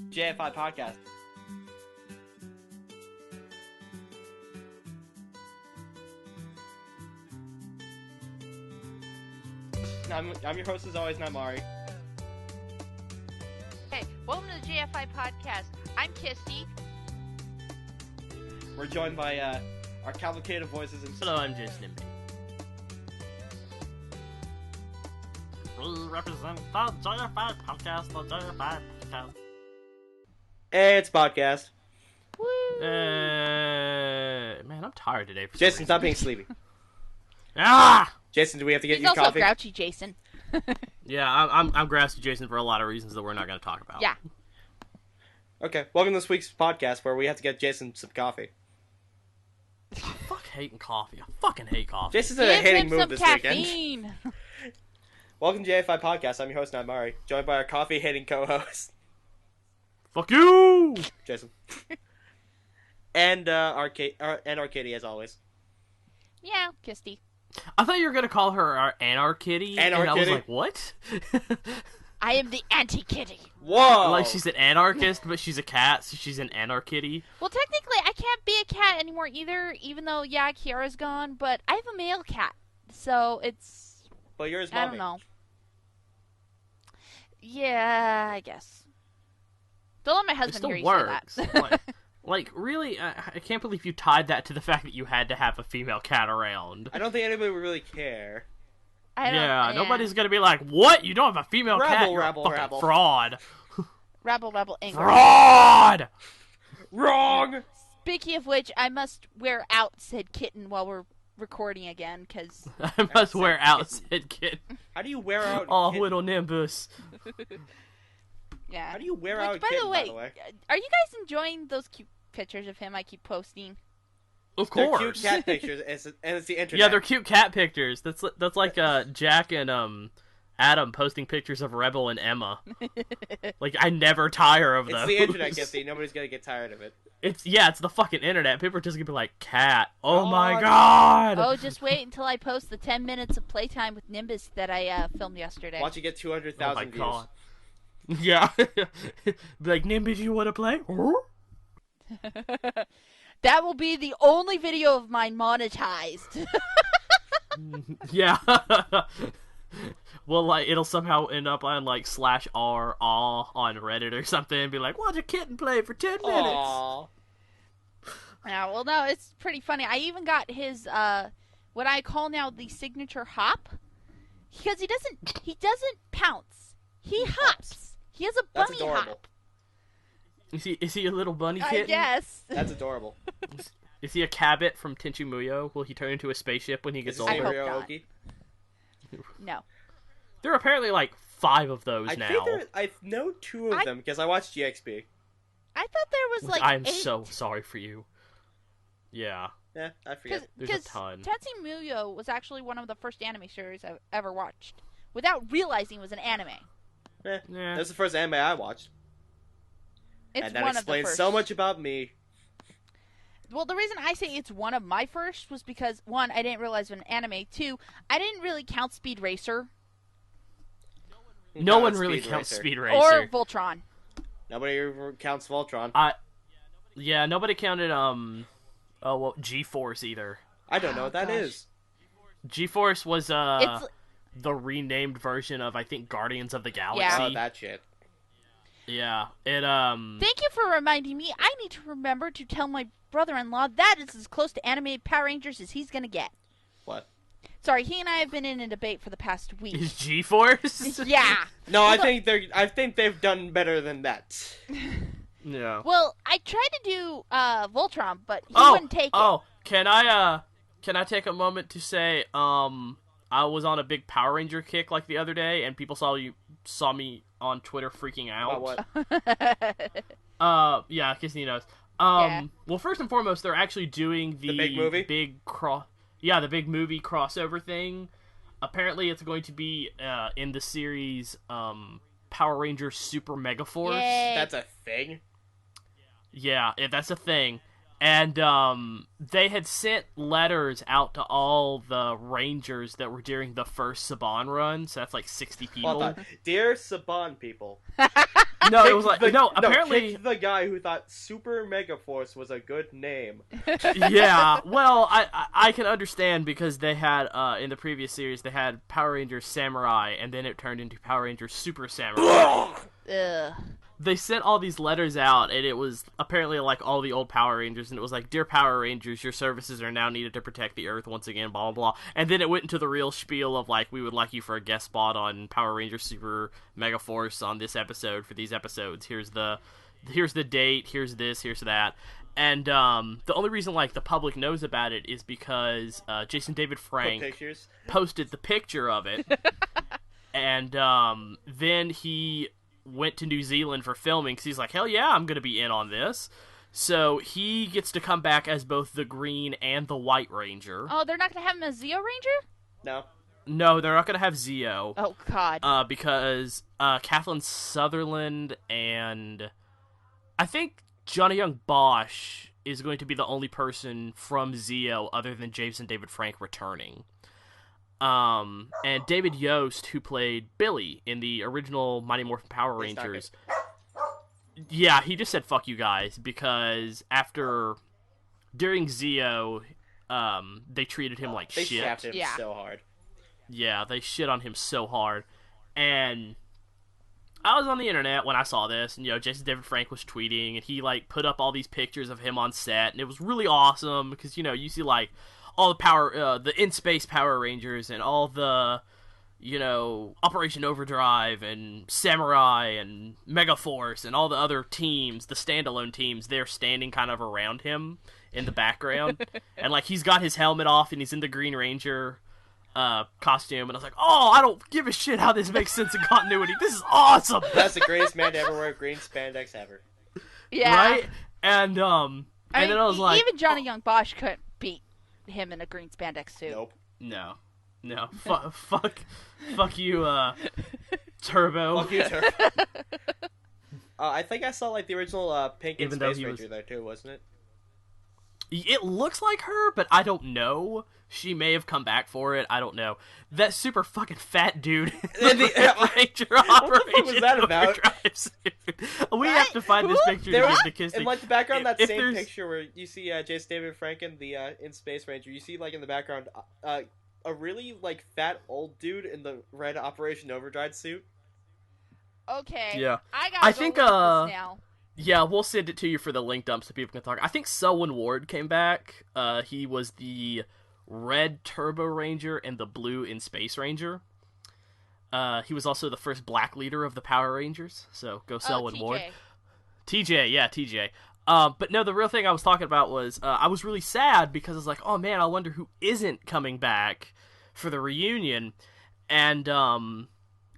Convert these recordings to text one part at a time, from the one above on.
JFI podcast. I'm your host as always, Mari. Hey, welcome to the JFI podcast. I'm Kisty. We're joined by our cavalcade of voices. Hello, I'm Jason. We represent the JFI podcast, the JFI podcast. Hey, it's podcast. Woo! Man, I'm tired today. For Jason, stop being sleepy. Ah! Jason, do we have to get He's you also coffee? grouchy, Jason. Yeah, I'm grouchy, Jason, for a lot of reasons that we're not going to talk about. Yeah. Okay, welcome to this week's podcast where we have to get Jason some coffee. Fuck hating coffee. I fucking hate coffee. Jason's in a hating mood some this caffeine. weekend. Welcome to JFI podcast. I'm your host, Mari, joined by our coffee-hating co-host, Fuck you! Jason. And Arcadia, as always. Yeah, Kisty. I thought you were going to call her our Anarkitty, and I was like, what? I am the anti-kitty. Whoa! Like, she's an anarchist, but she's a cat, so she's an Anarkitty. Well, technically, I can't be a cat anymore either, even though, yeah, Kiara's gone, but I have a male cat, so it's... Well, yours, I don't know. Yeah, I guess. Don't let my husband hear you works. say that. Like, really, I can't believe you tied that to the fact that you had to have a female cat around. I don't think anybody would really care. Yeah, nobody's gonna be like, what? You don't have a female cat? You're a fucking rabble. fraud. Rabble, English. Fraud! Wrong! Speaking of which, I must wear out said kitten while we're recording again, because... I must wear out, said kid. How do you wear out? Oh, little Nimbus. Yeah. How do you wear Which, out? by Kitten, the way, by the way, are you guys enjoying those cute pictures of him I keep posting? Of they're course. cute cat pictures, and it's the internet. Yeah, they're cute cat pictures. That's like Jack and Adam posting pictures of Rebel and Emma. Like, I never tire of those. It's the internet, Gifty. Nobody's gonna get tired of it. It's the fucking internet. People are just gonna be like, cat. Oh my god! Oh, just wait until I post the 10 minutes of playtime with Nimbus that I filmed yesterday. Watch it get 200,000 views. God. Yeah. Be like, Nimbus, you wanna play? That will be the only video of mine monetized. Yeah. Well, like, it'll somehow end up on, like, /r aw on Reddit or something and be like, watch a kitten play for 10 minutes. Aww. Yeah, well, no, it's pretty funny. I even got his, what I call now the signature hop. Because he doesn't pounce. He hops. He has a That's bunny adorable. hop. Is he a little bunny kitten? Yes. That's adorable. Is he a Cabot from Tenchu Muyo? Will he turn into a spaceship when he Is gets his name older? hope not. Ryoki? No. There are apparently, like, 5 of those now. I know 2 of them because I watched GXP. I thought there was like I'm 8. so sorry for you. Yeah. Yeah, I forget. There's a ton. Tensei Muyo was actually one of the first anime series I've ever watched without realizing it was an anime. Yeah. Yeah. That's the first anime I watched. It's And that one of the explains first. so much about me. Well, the reason I say it's one of my first was because, 1, I didn't realize it was an anime. 2, I didn't really count Speed Racer. No Not one really Speed counts Racer. Speed Or Racer. Voltron. Nobody counts Voltron. Yeah, nobody counted, G-Force either. I don't know what that gosh. is. G-Force was, It's the renamed version of, I think, Guardians of the Galaxy. Yeah. Oh, that shit. Yeah. It, Thank you for reminding me. I need to remember to tell my brother-in-law that is as close to animated Power Rangers as he's gonna get. What? Sorry, he and I have been in a debate for the past is week. G-Force? Yeah. No, I think they've done better than that. Yeah. Well, I tried to do Voltron, but he wouldn't take it. Oh, can I take a moment to say, I was on a big Power Ranger kick like the other day, and people saw me on Twitter freaking out. About what? Yeah, Kissy knows. Yeah. Well, first and foremost, they're actually doing the big movie? the big movie crossover thing. Apparently, it's going to be in the series Power Rangers Super Mega Force. Yay. That's a thing? Yeah, that's a thing. And they had sent letters out to all the Rangers that were during the first Saban run, so that's like 60 people. Dear Saban people. No, it was like The- no. no, Apparently, kicked the guy who thought Super Megaforce was a good name. yeah. Well, I can understand because they had in the previous series they had Power Rangers Samurai, and then it turned into Power Rangers Super Samurai. Ugh. They sent all these letters out, and it was apparently like all the old Power Rangers, and it was like, "Dear Power Rangers, your services are now needed to protect the Earth once again." Blah blah blah. And then it went into the real spiel of like, "We would like you for a guest spot on Power Rangers Super Mega Force on this episode for these episodes. Here's the date. Here's this. Here's that." And the only reason like the public knows about it is because Jason David Frank Pictures. posted the picture of it, and then he went to New Zealand for filming because he's like, hell yeah, I'm gonna be in on this. So he gets to come back as both the Green and the White Ranger. Oh, they're not gonna have him as Zeo Ranger? No. No, they're not gonna have Zeo. Oh God. Because Kathleen Sutherland and I think Johnny Young Bosch is going to be the only person from Zeo other than Jason David Frank returning. And David Yost, who played Billy in the original Mighty Morphin Power Rangers, yeah, he just said "fuck you guys" because during Zeo, they treated him like They shit. shapped him so hard. Yeah, they shit on him so hard, and I was on the internet when I saw this, and Jason David Frank was tweeting, and he like put up all these pictures of him on set, and it was really awesome because you see like all the in space Power Rangers and all the Operation Overdrive and Samurai and Megaforce and all the other teams, the standalone teams, they're standing kind of around him in the background, and like he's got his helmet off and he's in the Green Ranger costume, and I was like, oh, I don't give a shit how this makes sense in continuity. This is awesome. That's the greatest man to ever wear green spandex ever. Yeah. Right? And then I was like, even Johnny Young Bosch couldn't beat him in a green spandex suit. Nope. No. Fuck you, Turbo. Fuck you, Turbo. I think I saw like the original Pink and Even though Space he Ranger was- there too, wasn't it? It looks like her, but I don't know. She may have come back for it. I don't know. That super fucking fat dude in the Red Ranger Operation was that about? Overdrive suit. We have to find this picture to give to Kissy. In like the background, that If same there's- picture where you see Jason David Frank and the in Space Ranger, you see like in the background a really like fat old dude in the red Operation Overdrive suit. Okay. Yeah. I think, look at this now. Yeah, we'll send it to you for the link dump so people can talk. I think Selwyn Ward came back. He was the red Turbo Ranger and the blue in Space Ranger. He was also the first black leader of the Power Rangers, so go Selwyn TJ. Ward. TJ, yeah, TJ. But no, the real thing I was talking about was I was really sad because I was like, oh man, I wonder who isn't coming back for the reunion. And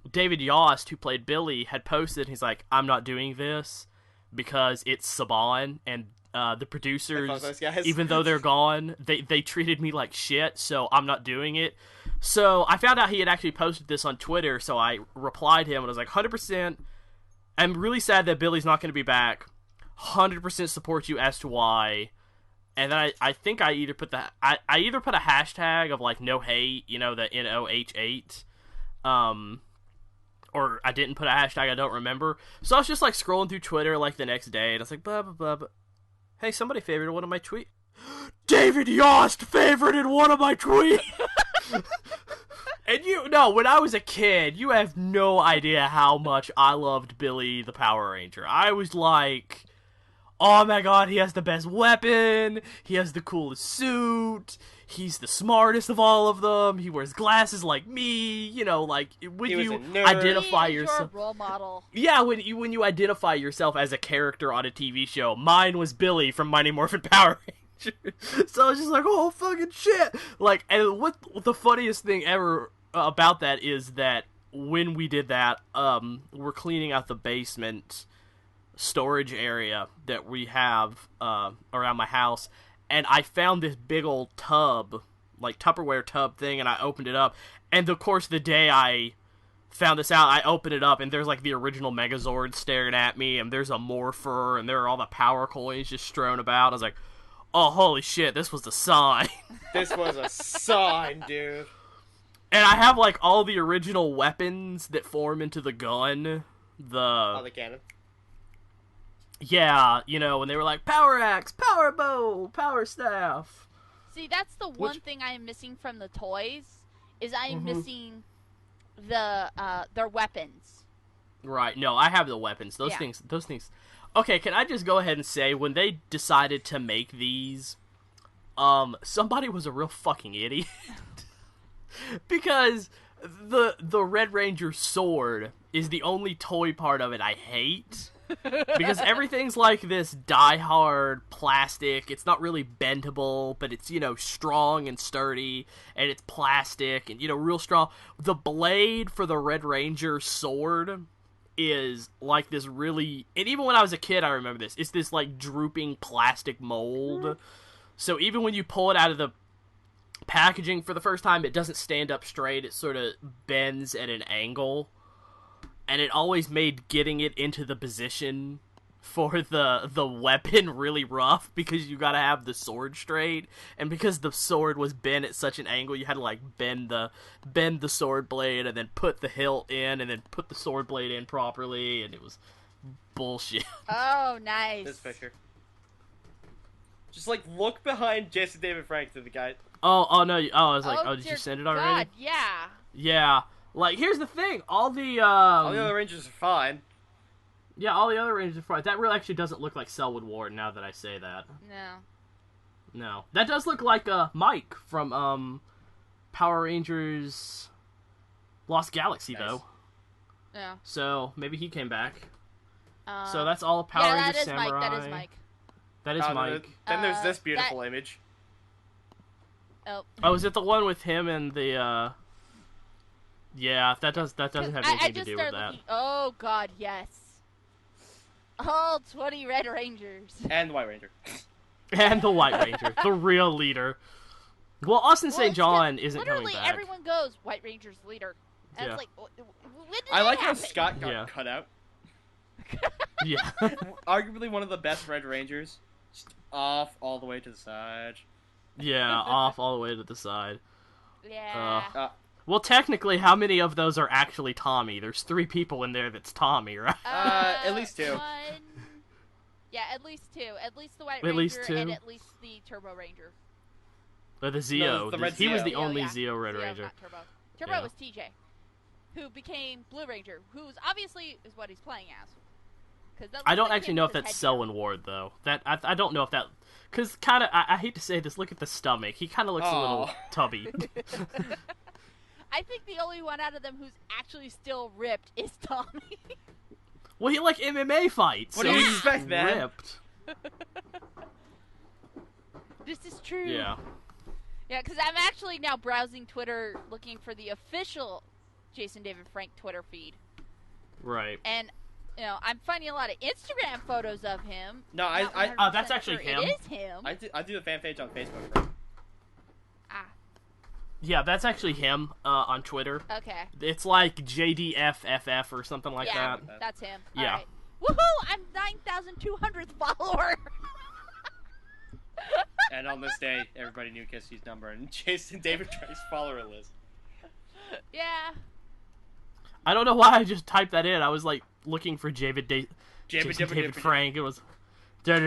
David Yost, who played Billy, had posted, he's like, I'm not doing this because it's Saban, and the producers, those guys. even though they're gone, they treated me like shit, so I'm not doing it. So I found out he had actually posted this on Twitter, so I replied him, and I was like, 100%, I'm really sad that Billy's not going to be back. 100% support you as to why. And then I think I either put I either put a hashtag of like no hate, the NOH8, or I didn't put a hashtag, I don't remember. So I was just like scrolling through Twitter like the next day, and I was like, blah blah blah. Blah. Hey, somebody favorited one of my tweets. David Yost favorited one of my tweets. And when I was a kid, you have no idea how much I loved Billy the Power Ranger. I was like, oh my god, he has the best weapon, he has the coolest suit, he's the smartest of all of them, he wears glasses like me, like, when you identify He is yourself... your role model. Yeah, when you identify yourself as a character on a TV show, mine was Billy from Mighty Morphin Power Rangers. So I was just like, oh, fucking shit! Like, and what the funniest thing ever about that is that when we did that, we're cleaning out the basement storage area that we have around my house, and I found this big old tub, like Tupperware tub thing, and I opened it up, and of course the day I found this out, I opened it up, and there's like the original Megazord staring at me, and there's a Morpher, and there are all the power coins just strewn about. I was like, oh, holy shit, this was a sign. This was a sign, dude. And I have like all the original weapons that form into the gun. The cannon. Yeah, you know, when they were like, power axe, power bow, power staff. See, that's the one thing I am missing from the toys, is I am missing their weapons. Right, no, I have the weapons. Those things. Okay, can I just go ahead and say, when they decided to make these, somebody was a real fucking idiot. Because the Red Ranger sword is the only toy part of it I hate. Because everything's like this die-hard plastic. It's not really bendable, but it's, you know, strong and sturdy, and it's plastic, and, you know, real strong. The blade for the Red Ranger sword is like this really... And even when I was a kid, I remember this. It's this, like, drooping plastic mold. So even when you pull it out of the packaging for the first time, it doesn't stand up straight. It sort of bends at an angle. And it always made getting it into the position for the weapon really rough, because you gotta have the sword straight, and because the sword was bent at such an angle, you had to like bend the sword blade and then put the hilt in and then put the sword blade in properly, and it was bullshit. Oh, nice. This picture. Just like look behind Jason David Frank to the guy. Oh no! I was like, did dear you send it already? God, yeah. Yeah. Like, here's the thing. All the other Rangers are fine. Yeah, all the other Rangers are fine. That really actually doesn't look like Selwood Ward, now that I say that. No. That does look like Mike from Power Rangers Lost Galaxy, Nice. though. Yeah. So, maybe he came back. So that's all Power Rangers Samurai. That is Mike. That is Mike. Then there's this beautiful image. Oh, is it the one with him and the, Yeah, that doesn't have anything to do with that. Oh, God, yes. All 20 Red Rangers. And the White Ranger. And the White Ranger, the real leader. Well, Austin St. John isn't coming back. Literally, everyone goes, White Ranger's leader. And Yeah. it's like, when did I like that how happen? Scott got cut out. Yeah. Arguably one of the best Red Rangers. Just off all the way to the side. Yeah, off all the way to the side. Yeah. Well, technically, how many of those are actually Tommy? There's 3 people in there that's Tommy, right? At least 2. One... Yeah, at least 2. At least the White At Ranger least 2? and at least the Turbo Ranger. Or the Zeo. the Red He was Zeo. the only yeah. Zeo Red Zeo, Ranger. not Turbo. Turbo Yeah. was TJ, who became Blue Ranger, who's obviously is what he's playing as. I don't actually know if that's Selwyn Ward, though. I don't know if that... Because kind of... I hate to say this, look at the stomach. He kind of looks a little tubby. I think the only one out of them who's actually still ripped is Tommy. Well, he like MMA fights. What so do you he's expect, man? ripped. This is true. Yeah. Yeah, because I'm actually now browsing Twitter looking for the official Jason David Frank Twitter feed. Right. And, you know, I'm finding a lot of Instagram photos of him. No, that's actually him. It is him. I do the fan page on Facebook. Right? Yeah, that's actually him on Twitter. Okay. It's like JDFFF or something like that. That's him. Yeah. All right. Woohoo! I'm 9,200th follower. And on this day, everybody knew Kissy's number, and Jason David Frank's follower list. Yeah. I don't know why I just typed that in. I was like looking for Jason David Frank. It was. Yeah,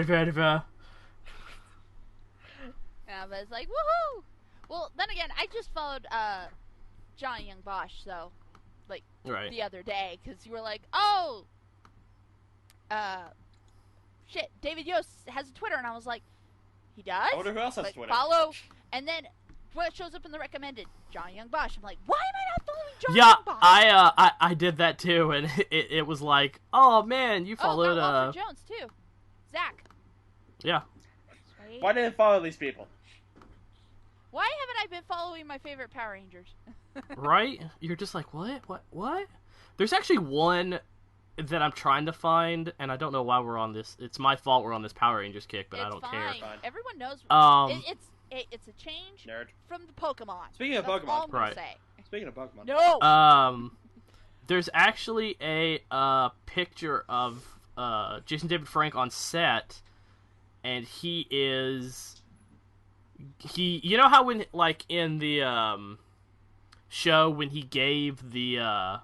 but it's like woohoo! Well, then again, I just followed Johnny Young Bosch, though, like the other day, because you were like, oh, shit, David Yost has a Twitter, and I was like, he does? I wonder who else has like, Twitter. Follow, and then what shows up in the recommended? Johnny Young Bosch. I'm like, why am I not following Johnny Young Bosch? I did that too, and it was like, oh man, you followed Walter Jones too, Zach. Yeah. Sweet. Why didn't I follow these people? Why haven't I been following my favorite Power Rangers? Right? You're just like, what? There's actually one that I'm trying to find, and I don't know why we're on this. It's my fault we're on this Power Rangers kick, but I don't care. Fine. Everyone knows. It's a change Nerd. from the Pokemon. Speaking of That's Pokemon, all I'm gonna say. Speaking of Pokemon, no. There's actually a picture of Jason David Frank on set, and he you know how when like in the show when he gave the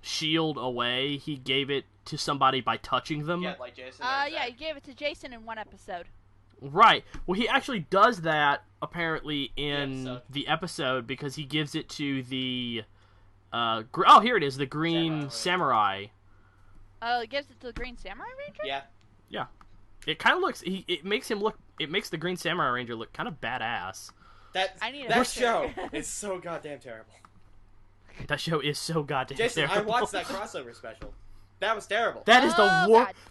shield away, he gave it to somebody by touching them. Yeah, like Jason. Yeah, he gave it to Jason in one episode. Right. Well, he actually does that apparently in The episode because he gives it to the here it is, the Green Samurai. Oh, he gives it to the Green Samurai Ranger? Yeah. Yeah. It kind of looks it makes the Green Samurai Ranger look kind of badass. That show is so goddamn terrible. That show is so goddamn Jason, terrible. I watched that crossover special. That was terrible. That is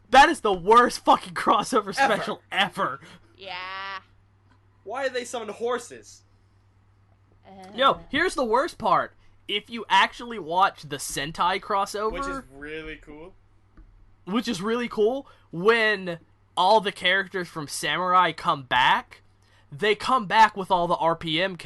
that is the worst fucking crossover special ever. Yeah. Why did they summon horses? Yo, here's the worst part. If you actually watch the Sentai crossover, which is really cool, when all the characters from Samurai come back, they come back with all the RPM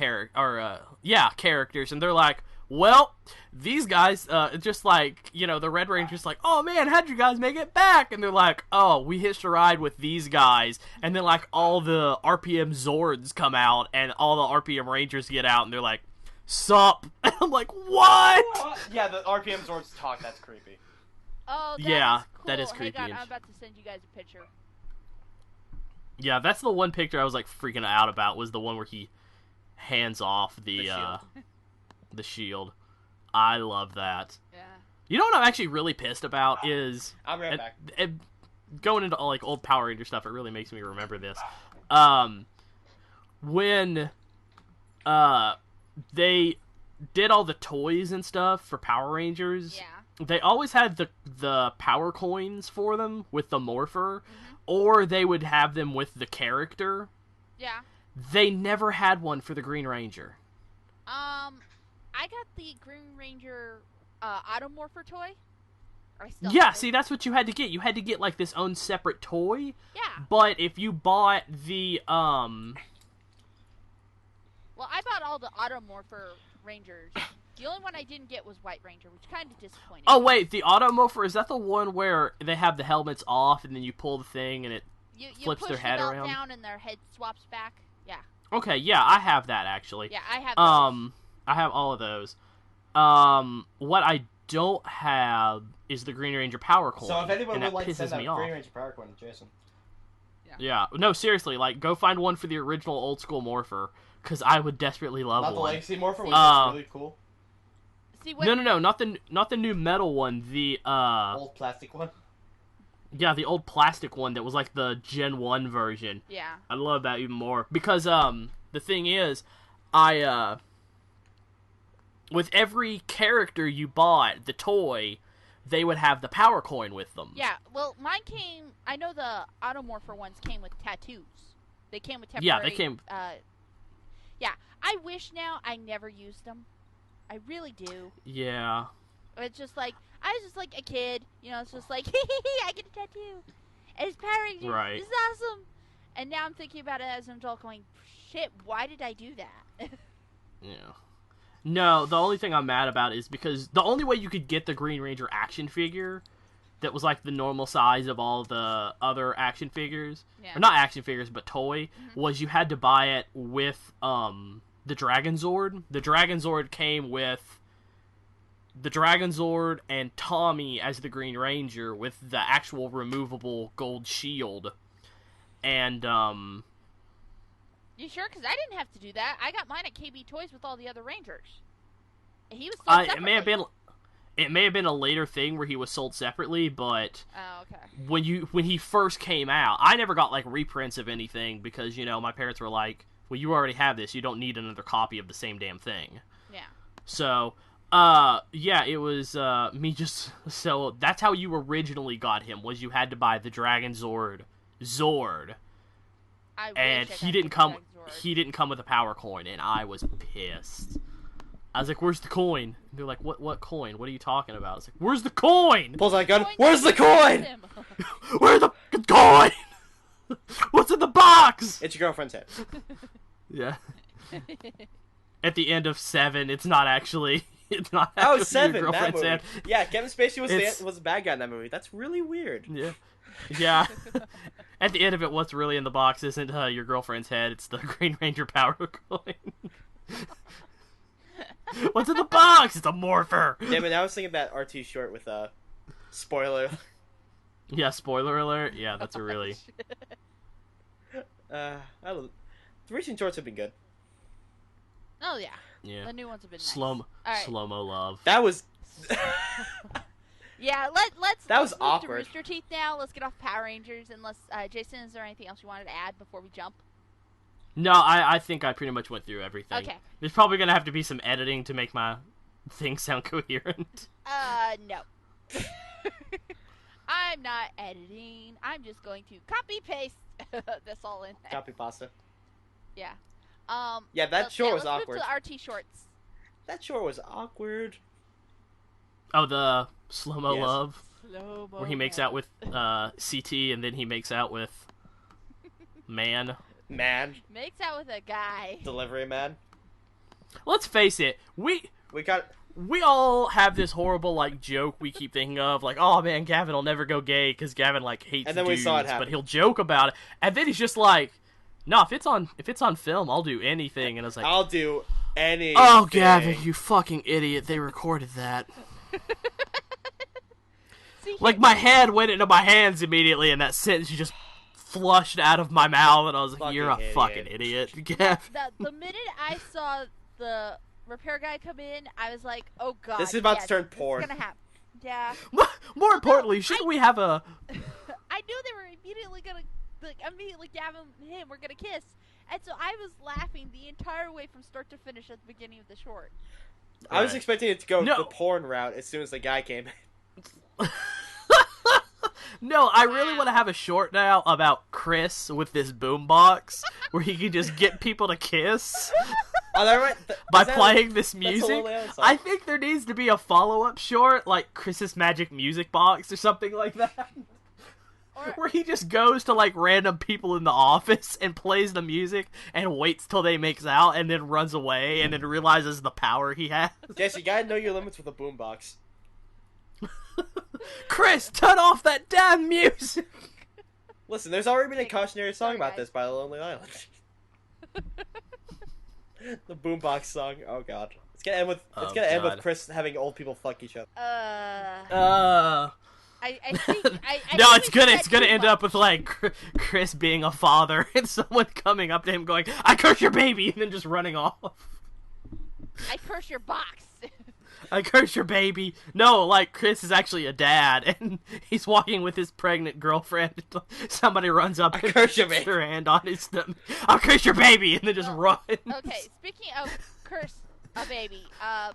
characters, and they're like, well, these guys, just like, the Red Ranger's like, oh man, how'd you guys make it back? And they're like, oh, we hitched a ride with these guys. And then, like, all the RPM Zords come out, and all the RPM Rangers get out, and they're like, sup? And I'm like, what? Yeah, the RPM Zords talk, that's creepy. Oh, is cool. that is creepy. Hang on, I'm about to send you guys a picture. Yeah, that's the one picture I was, like, freaking out about, was the one where he hands off the shield. The shield. I love that. Yeah. You know what I'm actually really pissed about is... I'm right back. Going into like old Power Ranger stuff, it really makes me remember this. When they did all the toys and stuff for Power Rangers, they always had the power coins for them with the Morpher, or they would have them with the character. Yeah. They never had one for the Green Ranger. I got the Green Ranger Automorpher toy. See, that's what you had to get. You had to get, like, this own separate toy. Yeah. But if you bought the, Well, I bought all the Automorpher Rangers. The only one I didn't get was White Ranger, which kind of disappointed me. Oh, wait, the Automorpher, is that the one where they have the helmets off and then you pull the thing and it flips their head around? You push the belt down and their head swaps back. Yeah. Okay, yeah, I have that, actually. Yeah, I have those. I have all of those. What I don't have is the Green Ranger Power Coin. So if anyone would like to pisses send that me Green off. Ranger Power Coin to Jason. Yeah. No, seriously, like, go find one for the original old school Morpher, because I would desperately love Not one. the Legacy Morpher, which is really cool. See, No, not the new metal one, the old plastic one. Yeah, the old plastic one that was like the Gen 1 version. Yeah. I love that even more. Because, the thing is, with every character you bought, the toy, they would have the power coin with them. Yeah, well, mine came... I know the Automorpher ones came with tattoos. They came with temporary... Yeah, they came... yeah, I wish now I never used them. I really do. Yeah. It's just like... I was just like a kid. It's just like, I get a tattoo. And it's Power Ranger. Right. It's awesome. And now I'm thinking about it as an adult going, shit, why did I do that? Yeah. No, the only thing I'm mad about is because the only way you could get the Green Ranger action figure that was like the normal size of all the other action figures, or not action figures, but toy, was you had to buy it with the Dragon Zord. The Dragon Zord came with the Dragon Zord and Tommy as the Green Ranger with the actual removable gold shield. And, You sure? Because I didn't have to do that. I got mine at KB Toys with all the other Rangers. And he was sold separately. It may have been a later thing where he was sold separately, but oh, okay. when he first came out, I never got like reprints of anything because my parents were like, "Well, you already have this. You don't need another copy of the same damn thing." Yeah. So, yeah, it was me just so that's how you originally got him was you had to buy the Dragon Zord. And he didn't come with a power coin, and I was pissed. I was like, "Where's the coin?" And they're like, "What coin? What are you talking about?" I was like, "Where's the coin?" Pulls out a gun. Where's the coin? Where's the coin? What's in the box? It's your girlfriend's head. Yeah. At the end of 7, it's not actually. It's not. Oh, actually 7. Your That girlfriend's movie. head. Yeah, Kevin Spacey was a bad guy in that movie. That's really weird. Yeah. Yeah. At the end of it, what's really in the box isn't your girlfriend's head. It's the Green Ranger power coin. What's in the box? It's a morpher. Yeah, but I was thinking about RT short with spoiler Yeah, spoiler alert. Yeah, that's a really... I don't know. The recent shorts have been good. Oh yeah. Yeah. The new ones have been Slow-mo love. That was... Yeah, let's That was move awkward. to Rooster Teeth now. Let's get off Power Rangers. Unless Jason, is there anything else you wanted to add before we jump? No, I think I pretty much went through everything. Okay. There's probably gonna have to be some editing to make my thing sound coherent. No. I'm not editing. I'm just going to copy paste this all in there. Copy pasta. Yeah. Yeah, that short was let's awkward. Move to the RT shorts. That short was awkward. Oh, the slow-mo Yes. love? Slow-mo Where he makes out with CT and then he makes out with man. Man. Makes out with a guy. Delivery man. Let's face it, we all have this horrible like joke we keep thinking of, like, oh man, Gavin will never go gay because Gavin like hates And then dudes, we saw it happen. but he'll joke about it, and then he's just like, no, if it's on film, I'll do anything. And I was like, I'll do anything. oh Gavin, you fucking idiot! They recorded that. See, Like my head went into my hands immediately, and that sentence just flushed out of my mouth, and I was like, Fucking "You're a idiot. fucking idiot, Gavin." the minute I saw the repair guy come in, I was like, "Oh God, This is about to yes, turn this is porn. gonna happen." Yeah, More importantly, shouldn't we have a? I knew they were immediately gonna, Gavin and him were gonna kiss, and so I was laughing the entire way from start to finish at the beginning of the short. I was Right. expecting it to go No. the porn route as soon as the guy came in. No, I really want to have a short now about Chris with this boombox, where he can just get people to kiss Oh, that right? by is that- playing this a music. Lonely Island song. I think there needs to be a follow-up short, like Chris's Magic Music Box or something like that. Or Where he just goes to like random people in the office and plays the music and waits till they makes out and then runs away and then realizes the power he has. Jess, you gotta know your limits with a boombox. Chris, turn off that damn music! Listen, there's already been a cautionary song Sorry, about guys. this by Lonely Island. The boombox song. Oh god. It's gonna end with end with God. Chris having old people fuck each other. I think I No, think it's we gonna should it's gonna add end too up with like Chris being a father and someone coming up to him going, "I curse your baby," and then just running off. much. I curse your box. I curse your baby. No, like Chris is actually a dad, and he's walking with his pregnant girlfriend. Somebody runs up I and curse your puts baby. their hand on his stomach. I'll curse your baby, and then just run. Okay, speaking of curse a baby, I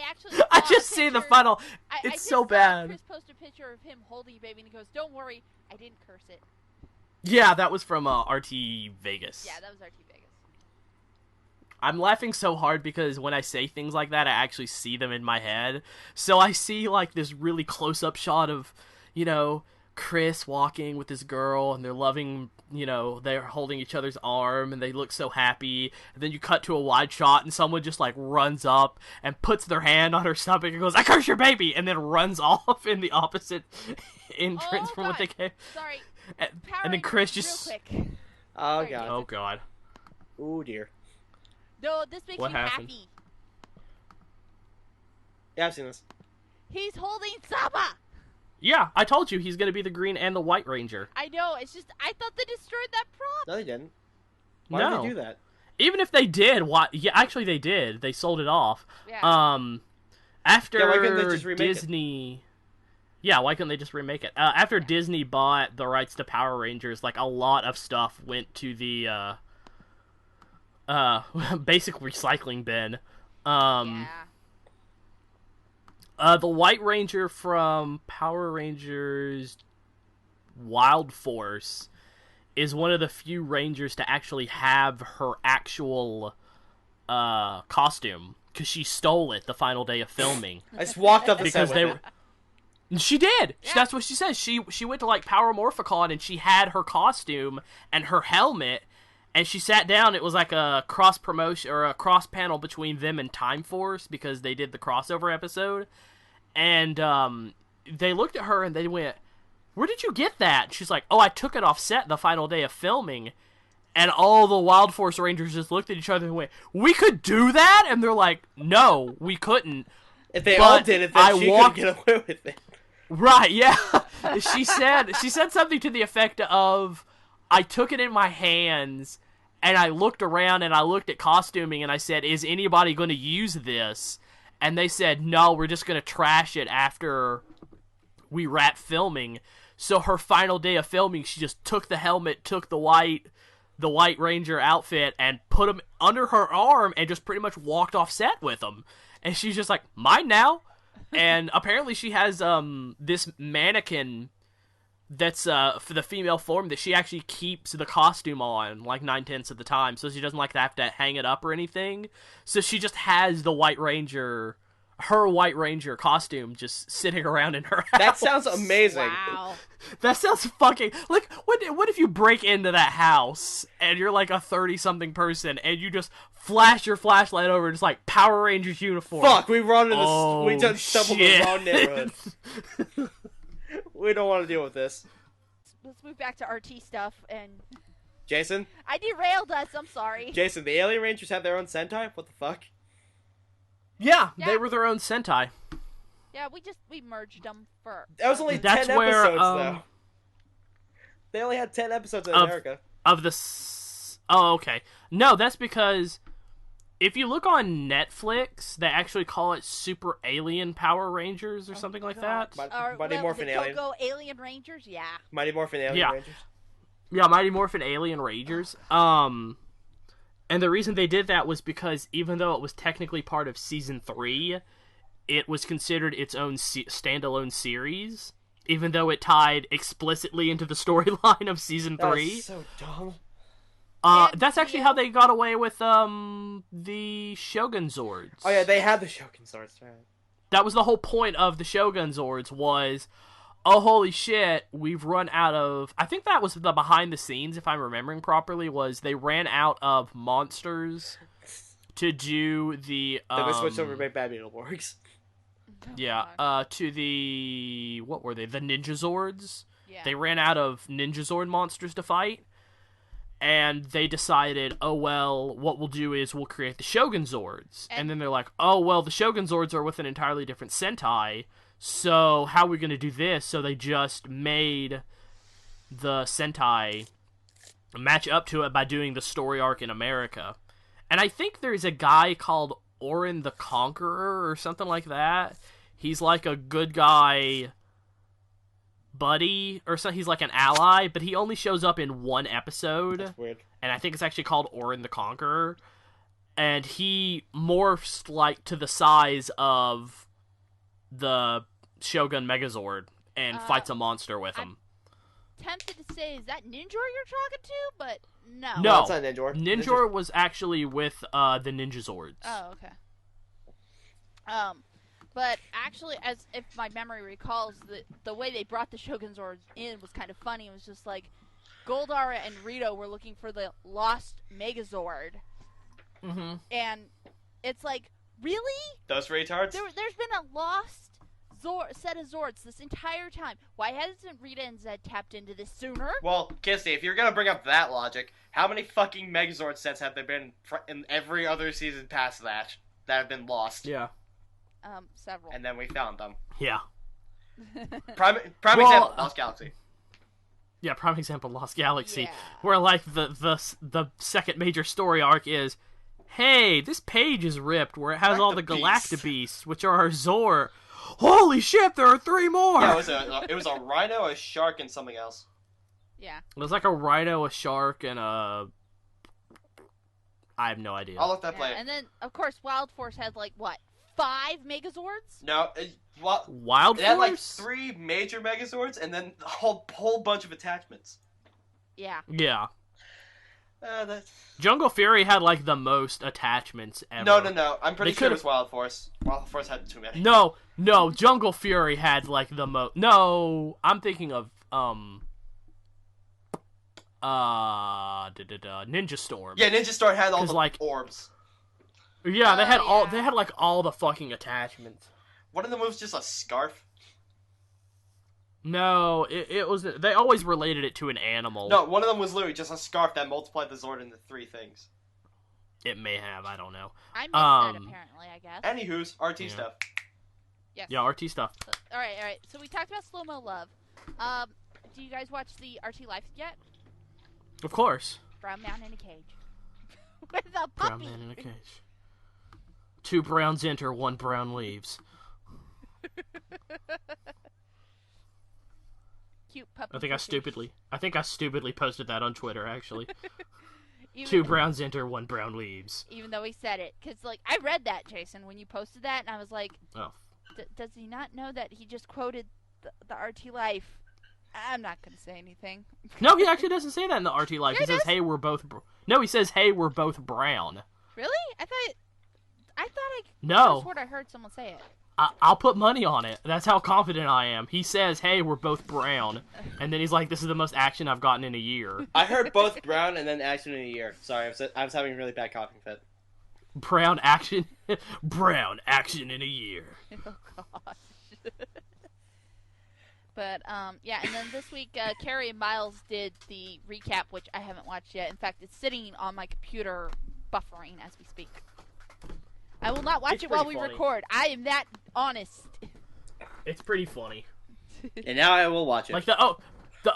actually I saw just a see the picture- funnel. I It's just so saw bad. Chris post a picture of him holding a baby, and he goes, "Don't worry, I didn't curse it." Yeah, that was from RT Vegas. Yeah, that was RT Vegas. I'm laughing so hard because when I say things like that, I actually see them in my head. So I see like this really close-up shot of, you know, Chris walking with this girl, and they're loving, you know, they're holding each other's arm, and they look so happy. And then you cut to a wide shot, and someone just like runs up and puts their hand on her stomach and goes, "I curse your baby," and then runs off in the opposite entrance Oh, from what God. they came. Sorry. And, Power and then Chris Rangers, just. real quick. Oh Sorry, god. Oh god. Oh dear. No, this makes What me happened? happy. Yeah, I've seen this. He's holding Saba. Yeah, I told you he's gonna be the Green and the White Ranger. I know. It's just I thought they destroyed that prop. No, they didn't. Why No. would they do that? Even if they did, why? Yeah, actually they did. They sold it off. Yeah. After Yeah, why couldn't they just remake it? Disney. Yeah, why couldn't they just remake it? After Disney bought the rights to Power Rangers, like a lot of stuff went to the basic recycling bin. Yeah. The White Ranger from Power Rangers Wild Force is one of the few Rangers to actually have her actual costume, because she stole it the final day of filming. I just walked up the Because set they with were... She did. Yeah. That's what she says. She went to like Power Morphicon and she had her costume and her helmet, and she sat down. It was like a cross promotion or a cross panel between them and Time Force, because they did the crossover episode. And they looked at her and they went, "Where did you get that?" And she's like, "Oh, I took it off set the final day of filming." And all the Wild Force Rangers just looked at each other and went, "We could do that?" And they're like, "No, we couldn't." If they But all did it, then I she walked- couldn't get away with it. Right, yeah. she said something to the effect of, I took it in my hands and I looked around and I looked at costuming and I said, is anybody going to use this? And they said, no, we're just going to trash it after we wrap filming. So her final day of filming, she just took the helmet, took the White Ranger outfit, and put them under her arm and just pretty much walked off set with them. And she's just like, mine now. And apparently she has this mannequin that's for the female form that she actually keeps the costume on like 9/10 of the time, so she doesn't like to have to hang it up or anything. So she just has the her White Ranger costume just sitting around in her house. That sounds amazing. Wow. That sounds fucking like what if you break into that house and you're like a 30-something person and you just flash your flashlight over and it's like Power Rangers uniform. Fuck, we run into Oh, we just stumbled in shit. the wrong neighborhood. We don't want to deal with this. Let's move back to RT stuff. And Jason? I derailed us. I'm sorry. Jason, the Alien Rangers have their own Sentai? What the fuck? Yeah, Yeah. they were their own Sentai. Yeah, we merged them for. That was only That's 10 where, episodes, though. They only had 10 episodes in America. Oh, okay. No, that's because if you look on Netflix, they actually call it Super Alien Power Rangers or something like that. Mighty Morphin Alien. Go Alien Rangers, yeah. Mighty Morphin Alien Yeah. Rangers. Yeah, Mighty Morphin Alien Rangers. And the reason they did that was because even though it was technically part of Season 3, it was considered its own standalone series, even though it tied explicitly into the storyline of Season 3. That's so dumb. That's actually how they got away with the Shogun Zords. Oh yeah, they had the Shogun Swords, right? That was the whole point of the Shogun Zords was, oh holy shit, we've run out of... I think that was the behind the scenes, if I'm remembering properly, was they ran out of monsters to do the... Then they switched over to make Bad Beetleborgs. Yeah, to the... What were they? The Ninja Zords? Yeah. They ran out of Ninja Zord monsters to fight. And they decided, oh well, what we'll do is we'll create the Shogun Zords. And then they're like, oh well, the Shogun Zords are with an entirely different Sentai, so how are we going to do this? So they just made the Sentai match up to it by doing the story arc in America. And I think there's a guy called Orin the Conqueror or something like that. He's like a good guy buddy or something. He's like an ally, but he only shows up in one episode. That's weird. And I think it's actually called Orin the Conqueror. And he morphs like to the size of the Shogun Megazord and fights a monster with him. Tempted to say, is that Ninjor you're talking to? But no. No, it's not Ninjor. Ninjor was actually with the Ninja Zords. Oh, okay. But actually, as if my memory recalls, the way they brought the Shogun Zords in was kind of funny. It was just like Goldara and Rito were looking for the lost Megazord. Mm-hmm. And it's like, really? Those retards? There's been a lost set of Zords this entire time. Why hasn't Rita and Zed tapped into this sooner? Well, Kissy, if you're gonna bring up that logic, how many fucking Megazord sets have there been in every other season past that have been lost? Yeah. Several. And then we found them. Yeah. Prime Well, example, Lost Galaxy. Yeah, prime example, Lost Galaxy, Yeah. where like the second major story arc is, hey, this page is ripped where it has all the Galactabeasts, which are our Zor. Holy shit, there are 3 more! Yeah, it was a rhino, a shark, and something else. Yeah. It was like a rhino, a shark, and a... I have no idea. I'll let that play. And then, of course, Wild Force had like, what, 5 Megazords? No, Wild it had like Force? 3 major Megazords and then a whole bunch of attachments. Yeah. Yeah. That's... Jungle Fury had like the most attachments ever. No. I'm pretty They sure it could've- was Wild Force. Wild Force had too many. No, Jungle Fury had like the most. No, I'm thinking of Ninja Storm. Yeah, Ninja Storm had all 'Cause, the like- orbs. Yeah, they Oh, had all. yeah. They had like all the fucking attachments. One of them was just a scarf. No, it was. They always related it to an animal. No, one of them was literally just a scarf that multiplied the Zord into 3 things. It may have. I don't know. I missed that, apparently, I guess. Anywho's RT Yeah. stuff. Yes. Yeah, RT stuff. Alright. So we talked about Slow-Mo Love. Do you guys watch the RT Life yet? Of course. Brown man in a cage. With a Brown puppy. man in a cage. 2 browns enter, 1 brown leaves. Cute puppy. I think I stupidly posted that on Twitter, actually. 2 Even, browns enter, 1 brown leaves. even though he said it. Because, like, I read that, Jason, when you posted that, and I was like, Oh. does he not know that he just quoted the RT Life? I'm not going to say anything. No, he actually doesn't say that in the RT Life. Sure He says, does. hey, we're both... No, he says, hey, we're both brown. Really? I thought I No. swore I heard someone say it. I'll put money on it. That's how confident I am. He says, hey, we're both brown. And then he's like, this is the most action I've gotten in a year. I heard both brown and then action in a year. Sorry, I was having a really bad coughing fit. Brown action. Brown action in a year. Oh, gosh. But, yeah, and then this week, Carrie and Miles did the recap, which I haven't watched yet. In fact, it's sitting on my computer buffering as we speak. I will not watch It's it while pretty we funny. record. I am that honest. It's pretty funny. And now I will watch it. Like, the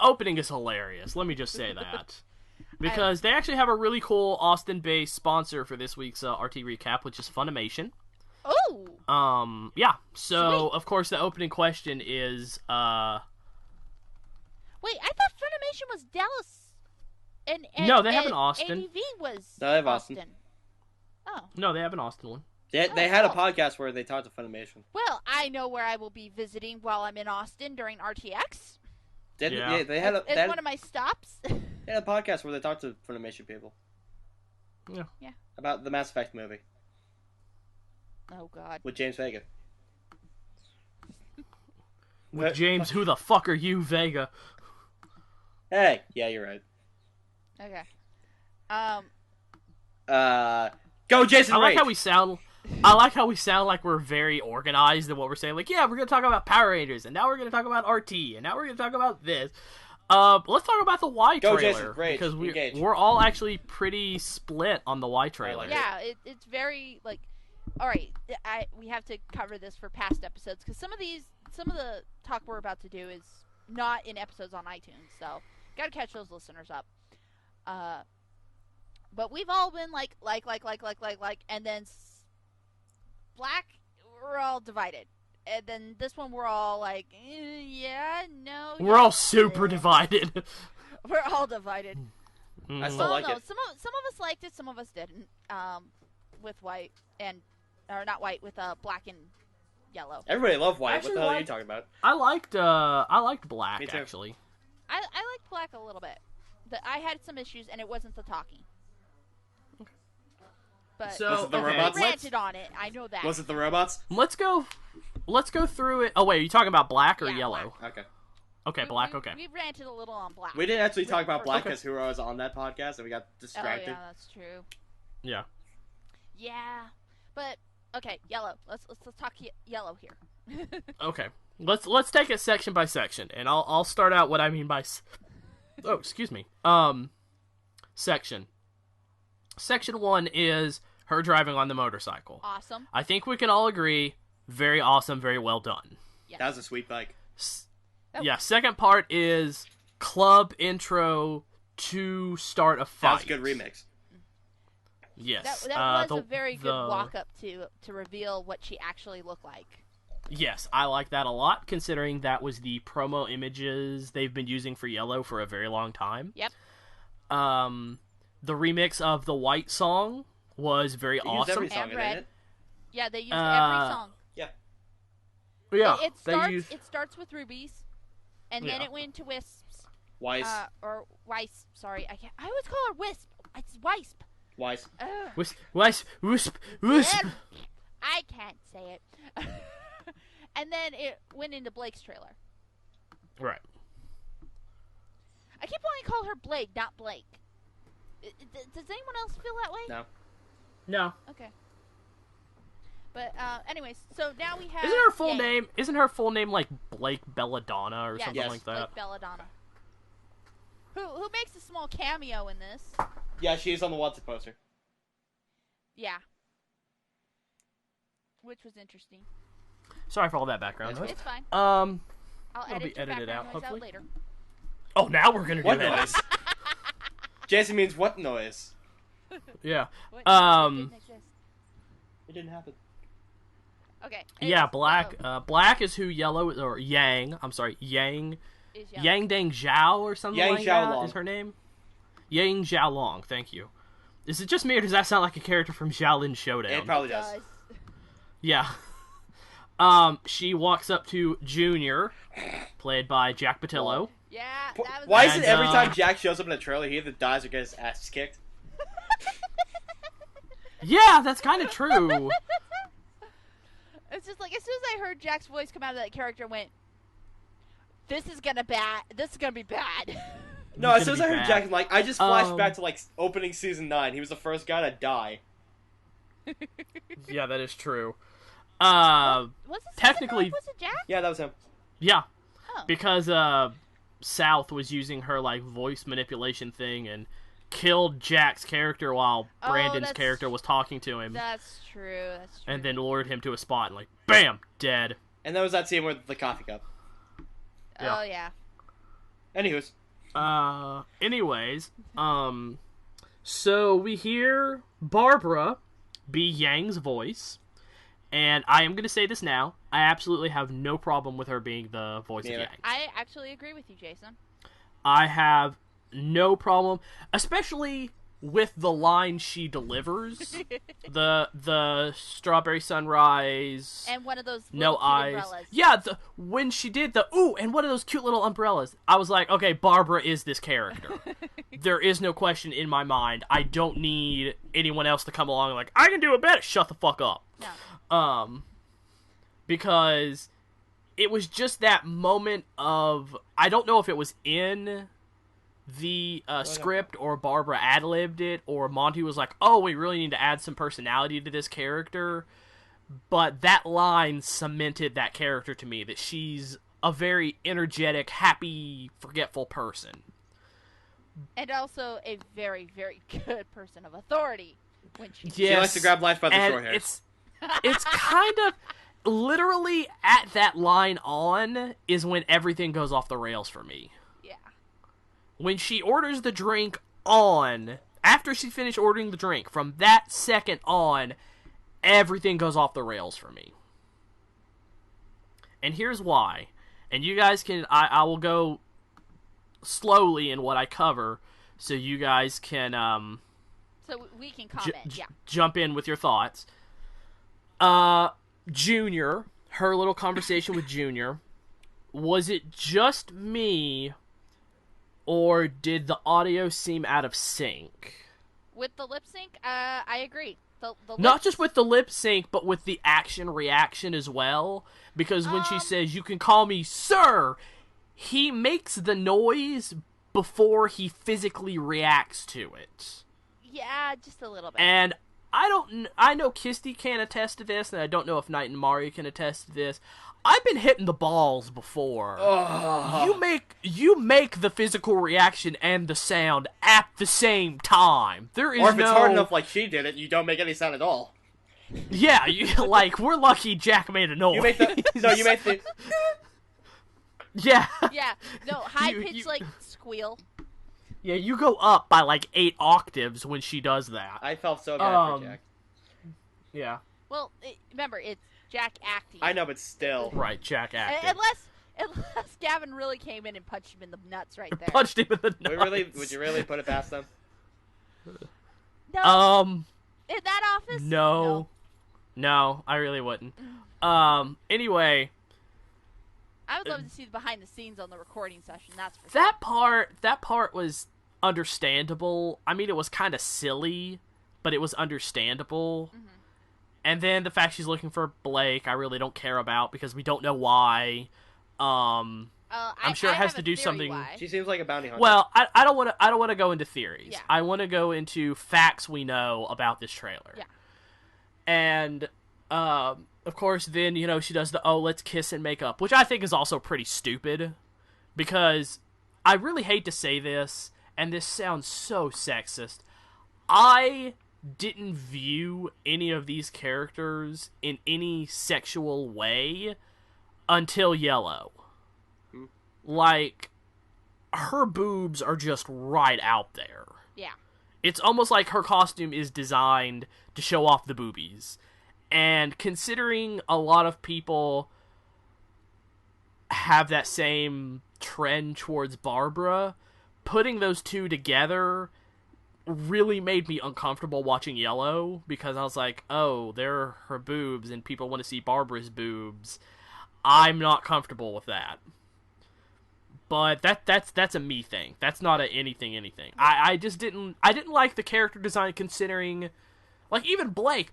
opening is hilarious. Let me just say that. Because they actually have a really cool Austin-based sponsor for this week's RT recap, which is Funimation. Oh! Yeah. So, Sweet. of course, the opening question is, Wait, I thought Funimation was Dallas. And No, they have an Austin. ADV was No, they have Austin. Oh. No, they have an Austin one. They had a cool. podcast where they talked to Funimation. Well, I know where I will be visiting while I'm in Austin during RTX. Yeah. They had It's one of my stops. they had a podcast where they talked to Funimation people. Yeah. Yeah. About the Mass Effect movie Oh, God. with James Vega. With James, who the fuck are you, Vega? Hey, yeah, you're right. Okay. Go Jason I like Rage. how we sound. I like how we sound like we're very organized in what we're saying. Like, yeah, we're gonna talk about Power Rangers, and now we're gonna talk about RT, and now we're gonna talk about this. Let's talk about the Y Go, trailer Jason, rage, because engage. we're all actually pretty split on the Y trailer. Yeah, it's very, like... Alright, we have to cover this for past episodes, because some of the talk we're about to do is not in episodes on iTunes, so gotta catch those listeners up. But we've all been like, and then Black, we're all divided. And then this one, we're all like, yeah, no. We're all super divided. We're all divided. I still Well, like no, it. some of us liked it, some of us didn't. With white or not white, with black and yellow. Everybody loved White. Actually, What the hell are you White- talking about? I liked Black Me too. actually. I liked black a little bit. I had some issues, and it wasn't the talking. But So, Was it the okay, robots? we ranted on it. I know that. Was it the robots? Let's go through it. Oh wait, are you talking about Black or Yeah, yellow? Okay. Okay, Black. Okay. We ranted a little on black. We didn't actually talk about Black Okay. because Huro was on that podcast and we got Oh distracted. yeah, that's true. Yeah. Yeah, but okay, yellow. Let's talk yellow here. Okay. Let's take it section by section, and I'll start out what I mean by. Oh, excuse me. Section. Section 1 is her driving on the motorcycle. Awesome. I think we can all agree, very awesome, very well done. Yes. That was a sweet bike. Oh. Yeah. Second part is club intro to start a fight. That was a good remix. Yes. That was a very good walk up to reveal what she actually looked like. Yes, I like that a lot, considering that was the promo images they've been using for Yellow for a very long time. Yep. The remix of the White song was very They used awesome. every song And in Red. it. Yeah, they used every song. Yeah. Yeah, It starts with rubies, and then Yeah. it went to wisps. Weiss. Or Weiss. Sorry, I always call her Wisp. It's Wisp. Weiss. Ugh. Wisp. I can't say it. And then it went into Blake's trailer. Right. I keep wanting to call her Blake, not Blake. Does anyone else feel that way? No. No. Okay. But anyways, so now we have. Isn't her full Yang. name? Isn't her full name like Blake Belladonna or Yes, something Yes. like that? Blake Belladonna. Who makes a small cameo in this? Yeah, she's on the wanted poster. Yeah. Which was interesting. Sorry for all that background That's noise. It's fine. I'll It'll be edit your edited background out, noise hopefully. out later. Oh, now we're gonna do What that. noise? Jason means what noise? Yeah. What? It didn't exist. It didn't happen. Okay. Yeah, anyways, Black. so, Black is who Yellow or Yang. I'm sorry, Yang. is yellow. Yang Dang Zhao or something Yang like that Xiaolong. is her name. Yang Xiaolong. Thank you. Is it just me, or does that sound like a character from Xiaolin Showdown? It probably does. Yeah. She walks up to Junior, played by Jack Patillo. Yeah, that was Why nice. is it every time Jack shows up in a trailer, he either dies or gets his ass kicked? Yeah, that's kind of true. It's just like as soon as I heard Jack's voice come out of that character, I went, "This is gonna be bad." No, as soon as I heard Jack, I'm like, I just flashed back to like opening season 9. He was the first guy to die. Yeah, that is true. Was it Technically- was it Jack? Yeah, that was him. Yeah, Oh. because South was using her like voice manipulation thing and killed Jack's character while Brandon's that's- character was talking to him, That's true. That's true. and then lured him to a spot and like, bam, dead. And there was that scene with the coffee cup. Yeah. Oh yeah. Anywho's. Anyways, so we hear Barbara be Yang's voice, and I am going to say this now, I absolutely have no problem with her being the voice of Yeah. Yang. I actually agree with you, Jason. I have no problem, especially with the line she delivers. the strawberry sunrise, And one of those no little cute eyes. umbrellas. Yeah, when she did the ooh, and one of those cute little umbrellas, I was like, okay, Barbara is this character. There is no question in my mind. I don't need anyone else to come along and like, I can do it better. Shut the fuck up. No. Because it was just that moment of, I don't know if it was in the script or Barbara ad-libbed it or Monty was like, oh, we really need to add some personality to this character, but that line cemented that character to me, that she's a very energetic, happy, forgetful person. And also a very, very good person of authority when she. Yes, She likes to grab life by the and short hairs. it's kind of literally at that line on is when everything goes off the rails for me. Yeah. When she orders the drink on, after she finished ordering the drink, from that second on, everything goes off the rails for me. And here's why. And you guys can, I will go slowly in what I cover, so you guys can, So we can comment. Yeah. jump in with your thoughts. Junior, her little conversation with Junior, was it just me, or did the audio seem out of sync? With the lip sync, I agree. The Not lip- just with the lip sync, but with the action reaction as well. Because when she Um, says, you can call me sir, he makes the noise before he physically reacts to it. Yeah, just a little bit. And I know Kisty can attest to this, and I don't know if Knight and Mario can attest to this. I've been hitting the balls before. You make the physical reaction and the sound at the same time. There is Or if it's hard enough like she did it, you don't make any sound at all. Yeah, like, we're lucky Jack made a noise. You make the... No, you make the... Yeah. Yeah, no, high You- pitched you- like squeal. Yeah, you go up by like 8 octaves when she does that. I felt so bad for Jack. Yeah. Well, remember it's Jack acting. I know, but still. Right, Jack acted. Unless Gavin really came in and punched him in the nuts right there. Punched him in the nuts. Would you really put it past them? No, in that office. No, I really wouldn't. Anyway, I would love to see the behind the scenes on the recording session. That's for that part was understandable. I mean, it was kind of silly, but it was understandable. Mm-hmm. And then the fact she's looking for Blake, I really don't care about because we don't know why. I'm sure it I has have to a do theory something. why. She seems like a bounty hunter. Well, I don't want to go into theories. Yeah. I want to go into facts we know about this trailer. Yeah. And of course, then she does the let's kiss and make up, which I think is also pretty stupid, because I really hate to say this, and this sounds so sexist. I didn't view any of these characters in any sexual way until Yellow. like, her boobs are just right out there. Yeah. It's almost like her costume is designed to show off the boobies. And considering a lot of people have that same trend towards Barbara, putting those two together really made me uncomfortable watching Yellow, because I was like, oh, they're her boobs and people want to see Barbara's boobs. I'm not comfortable with that. But that's a me thing. That's not a anything. I didn't like the character design, considering, like, even Blake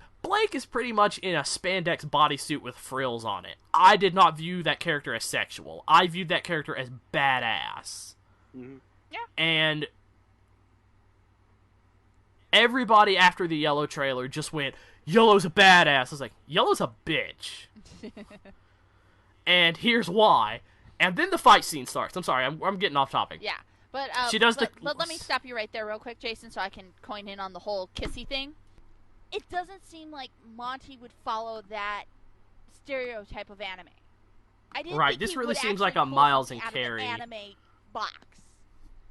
is pretty much in a spandex bodysuit with frills on it. I did not view that character as sexual. I viewed that character as badass. Mm-hmm. Yeah. And everybody after the Yellow trailer just went, Yellow's a badass. I was like, Yellow's a bitch. And here's why. And then the fight scene starts. I'm sorry, I'm getting off topic. Yeah, but she does but let me stop you right there real quick, Jason, so I can coin in on the whole kissy thing. It doesn't seem like Monty would follow that stereotype of anime. I didn't right, think this he really would seems actually like a pull Miles something and out of the Carrie. anime box.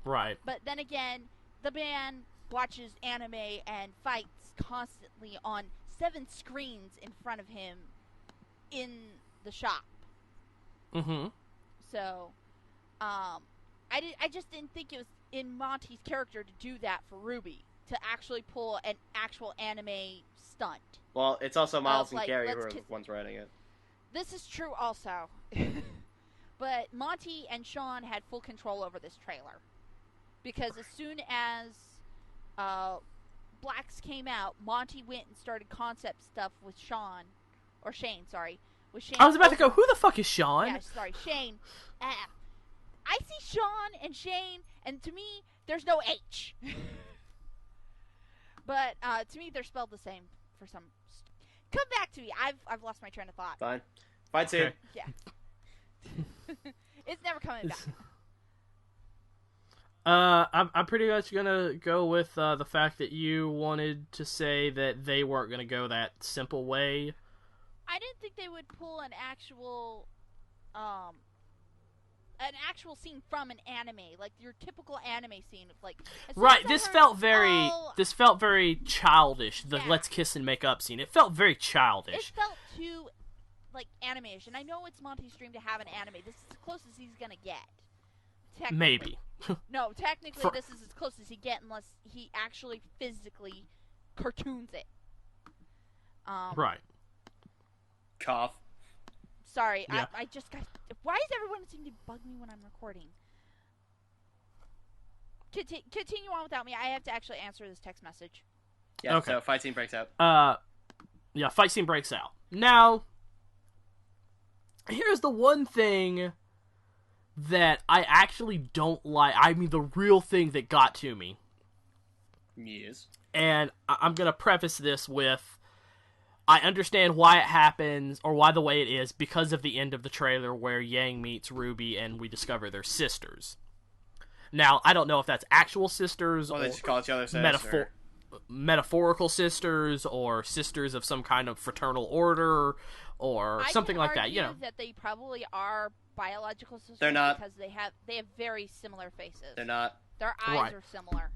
Right. But then again, the man watches anime and fights constantly on 7 screens in front of him in the shop. Mm-hmm. So, I just didn't think it was in Monty's character to do that for Ruby, to actually pull an actual anime stunt. Well, it's also Miles and like, Carrie who are the ones writing it. This is true also. But Monty and Sean had full control over this trailer. Because as soon as Blacks came out, Monty went and started concept stuff with Shane, sorry. With Shane. I was about to go, who the fuck is Sean? Yeah, sorry, Shane. I see Sean and Shane, and to me, there's no H. But to me, they're spelled the same for some. Come back to me. I've lost my train of thought. Fine. Fight scene. Okay. Yeah. It's never coming back. I'm pretty much gonna go with the fact that you wanted to say that they weren't gonna go that simple way. I didn't think they would pull an actual scene from an anime, like your typical anime scene. Like, right, this felt very childish. The Yeah. let's kiss and make up scene. It felt very childish. It felt too like anime-ish, and I know it's Monty's dream to have an anime. This is as close as he's gonna get. Maybe. No, technically this is as close as he get unless he actually physically cartoons it. Right. Cough. Sorry, Yeah. I just got. Why does everyone seem to bug me when I'm recording? Continue on without me. I have to actually answer this text message. Yeah, Okay. so fight scene breaks out. Yeah, fight scene breaks out. Now, here's the one thing that I actually don't like. I mean, the real thing that got to me. Yes. And I'm going to preface this with, I understand why it happens, or why the way it is, because of the end of the trailer where Yang meets Ruby and we discover they're sisters. Now, I don't know if that's actual sisters, Well, or they just call each other sisters. metaphorical sisters, or sisters of some kind of fraternal order, or something like that. You know, that they probably are biological sisters. They're not. Because they have very similar faces. They're not. Their eyes Right. are similar.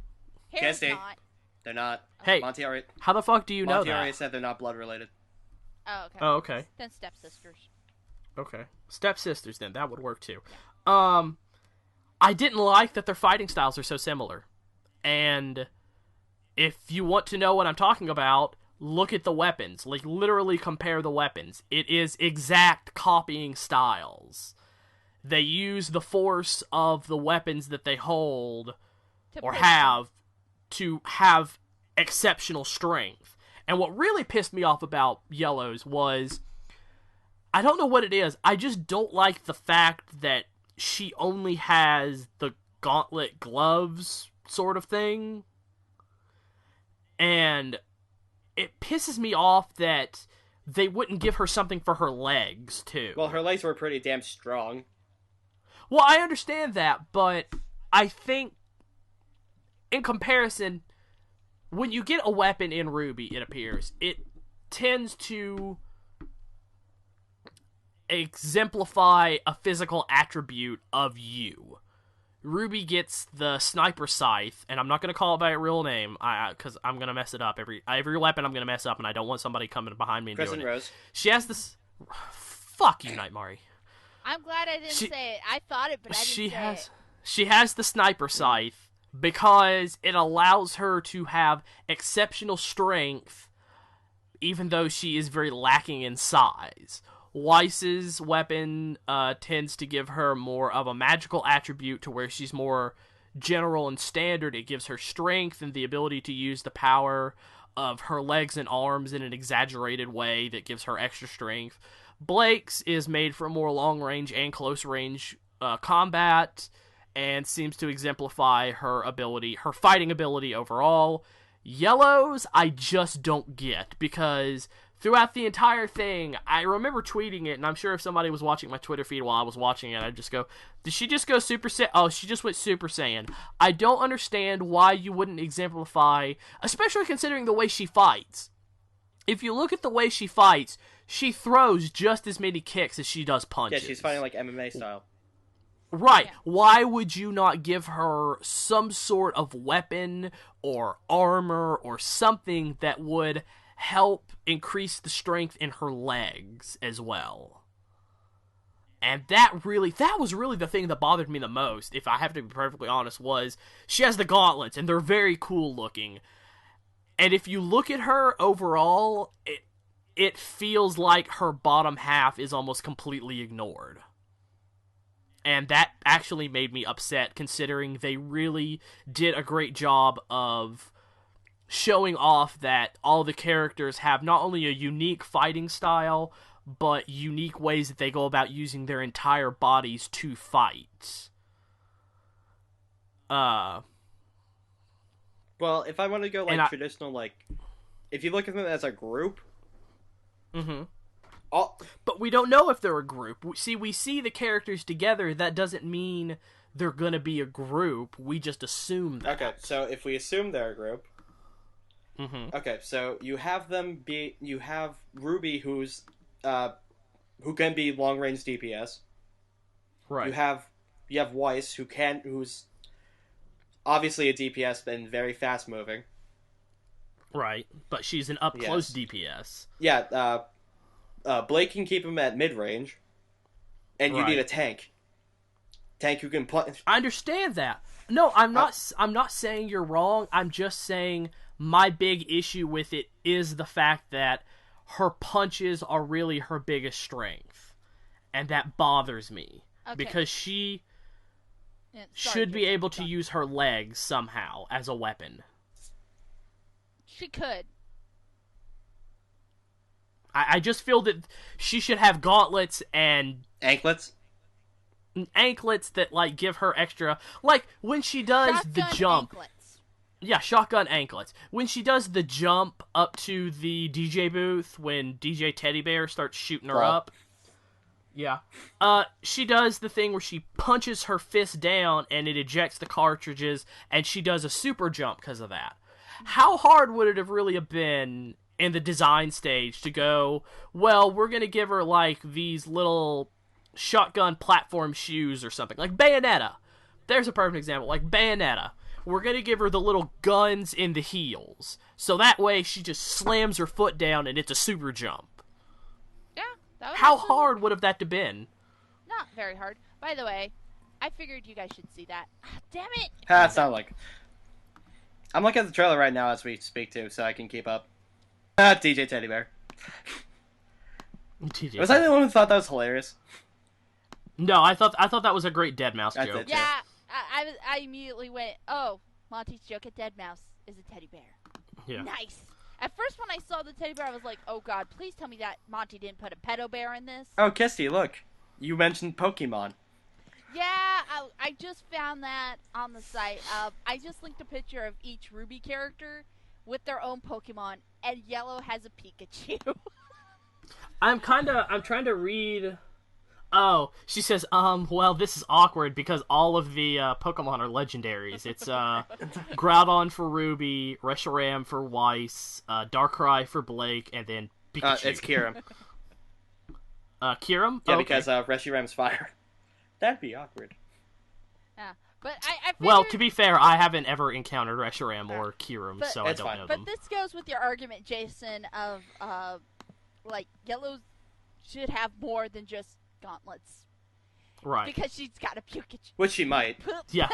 Hair's Guessing. not. They're not. Hey, Monty already, how the fuck do you know Monty that? already said they're not blood related. Oh, okay. Oh, okay. Then stepsisters. Okay. Stepsisters, then. That would work, too. I didn't like that their fighting styles are so similar. And if you want to know what I'm talking about, look at the weapons. Like, literally compare the weapons. It is exact copying styles. They use the force of the weapons that they hold or have to have exceptional strength. And what really pissed me off about Yellow's was, I don't know what it is, I just don't like the fact that she only has the gauntlet gloves sort of thing. And it pisses me off that they wouldn't give her something for her legs, too. Well, her legs were pretty damn strong. Well, I understand that, but I think, in comparison, when you get a weapon in Ruby, it appears, it tends to exemplify a physical attribute of you. Ruby gets the sniper scythe, and I'm not going to call it by a real name, because I'm going to mess it up. Every weapon I'm going to mess up, and I don't want somebody coming behind me and Crescent doing it. Rose. She has this... Fuck you, Nightmare. I'm glad I didn't say it. I thought it, but I didn't say it. She has the sniper scythe because it allows her to have exceptional strength, even though she is very lacking in size. Weiss's weapon tends to give her more of a magical attribute to where she's more general and standard. It gives her strength and the ability to use the power of her legs and arms in an exaggerated way that gives her extra strength. Blake's is made for more long-range and close-range combat and seems to exemplify her fighting ability overall. Yellow's, I just don't get, because throughout the entire thing, I remember tweeting it, and I'm sure if somebody was watching my Twitter feed while I was watching it, I'd just go, did she just go Super Saiyan? Oh, she just went Super Saiyan. I don't understand why you wouldn't exemplify, especially considering the way she fights. If you look at the way she fights, she throws just as many kicks as she does punches. Yeah, she's fighting like MMA style. Right. Yeah. Why would you not give her some sort of weapon or armor or something that would help increase the strength in her legs as well? And that was really the thing that bothered me the most, if I have to be perfectly honest, was she has the gauntlets, and they're very cool looking. And if you look at her overall, it feels like her bottom half is almost completely ignored. And that actually made me upset, considering they really did a great job of showing off that all the characters have not only a unique fighting style, but unique ways that they go about using their entire bodies to fight. Well, if I want to go traditional, if you look at them as a group, but we don't know if they're a group. We see the characters together. That doesn't mean they're gonna be a group. We just assume that. Okay, so if we assume they're a group, okay, so you have Ruby, who can be long range DPS. Right. You have Weiss, who's obviously a DPS and very fast moving. Right, but she's an up close DPS. Yeah. Blake can keep him at mid range, and you need a tank who can punch. I understand that. No, I'm not saying you're wrong. I'm just saying my big issue with it is the fact that her punches are really her biggest strength, and that bothers me because she should be able to use her legs somehow as a weapon. She could. I just feel that she should have gauntlets and anklets that give her extra, when she does shotgun the jump. Anklets. Yeah, shotgun anklets. When she does the jump up to the DJ booth, when DJ Teddy Bear starts shooting her up. Yeah. She does the thing where she punches her fist down and it ejects the cartridges, and she does a super jump because of that. How hard would it have really been in the design stage to go, well, we're going to give her these little shotgun platform shoes or something, like Bayonetta. There's a perfect example, like Bayonetta. We're going to give her the little guns in the heels, so that way she just slams her foot down and it's a super jump. Yeah, that would How hard would have that to been? Not very hard. By the way, I figured you guys should see that. Damn it! It's not like... I'm looking at the trailer right now as we speak to, so I can keep up. DJ Teddy Bear. Was I the one who thought that was hilarious? No, I thought that was a great Deadmau5 joke. Yeah, I immediately went, oh, Monty's joke at Deadmau5 is a teddy bear. Yeah. Nice. At first, when I saw the teddy bear, I was like, oh god, please tell me that Monty didn't put a pedo bear in this. Oh, Kisty, look. You mentioned Pokemon. Yeah, I just found that on the site. I just linked a picture of each Ruby character with their own Pokemon, and Yellow has a Pikachu. I'm trying to read... Oh, she says, well, this is awkward because all of the Pokemon are legendaries. It's Groudon for Ruby, Reshiram for Weiss, Darkrai for Blake, and then Pikachu. It's Kira. Kirim? Yeah, Oh, because Reshiram's fire. That'd be awkward. Yeah, but I figured... Well, to be fair, I haven't ever encountered Reshiram or Kirim, so I don't know them. But this goes with your argument, Jason, of like yellows should have more than just gauntlets. Right. Because she's got a Pikachu. Which she might. Yeah.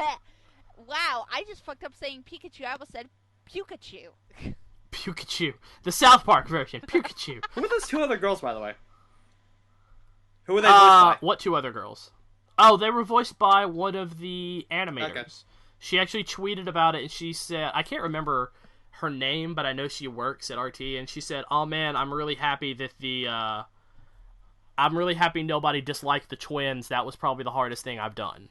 Wow, I just fucked up saying Pikachu. I almost said Pikachu. Pikachu. The South Park version. Pikachu. Who are those two other girls, by the way? Who were they voiced by? What two other girls? Oh, they were voiced by one of the animators. Okay. She actually tweeted about it, and she said, I can't remember her name, but I know she works at RT, and she said, oh man, I'm really happy that I'm really happy nobody disliked the twins. That was probably the hardest thing I've done.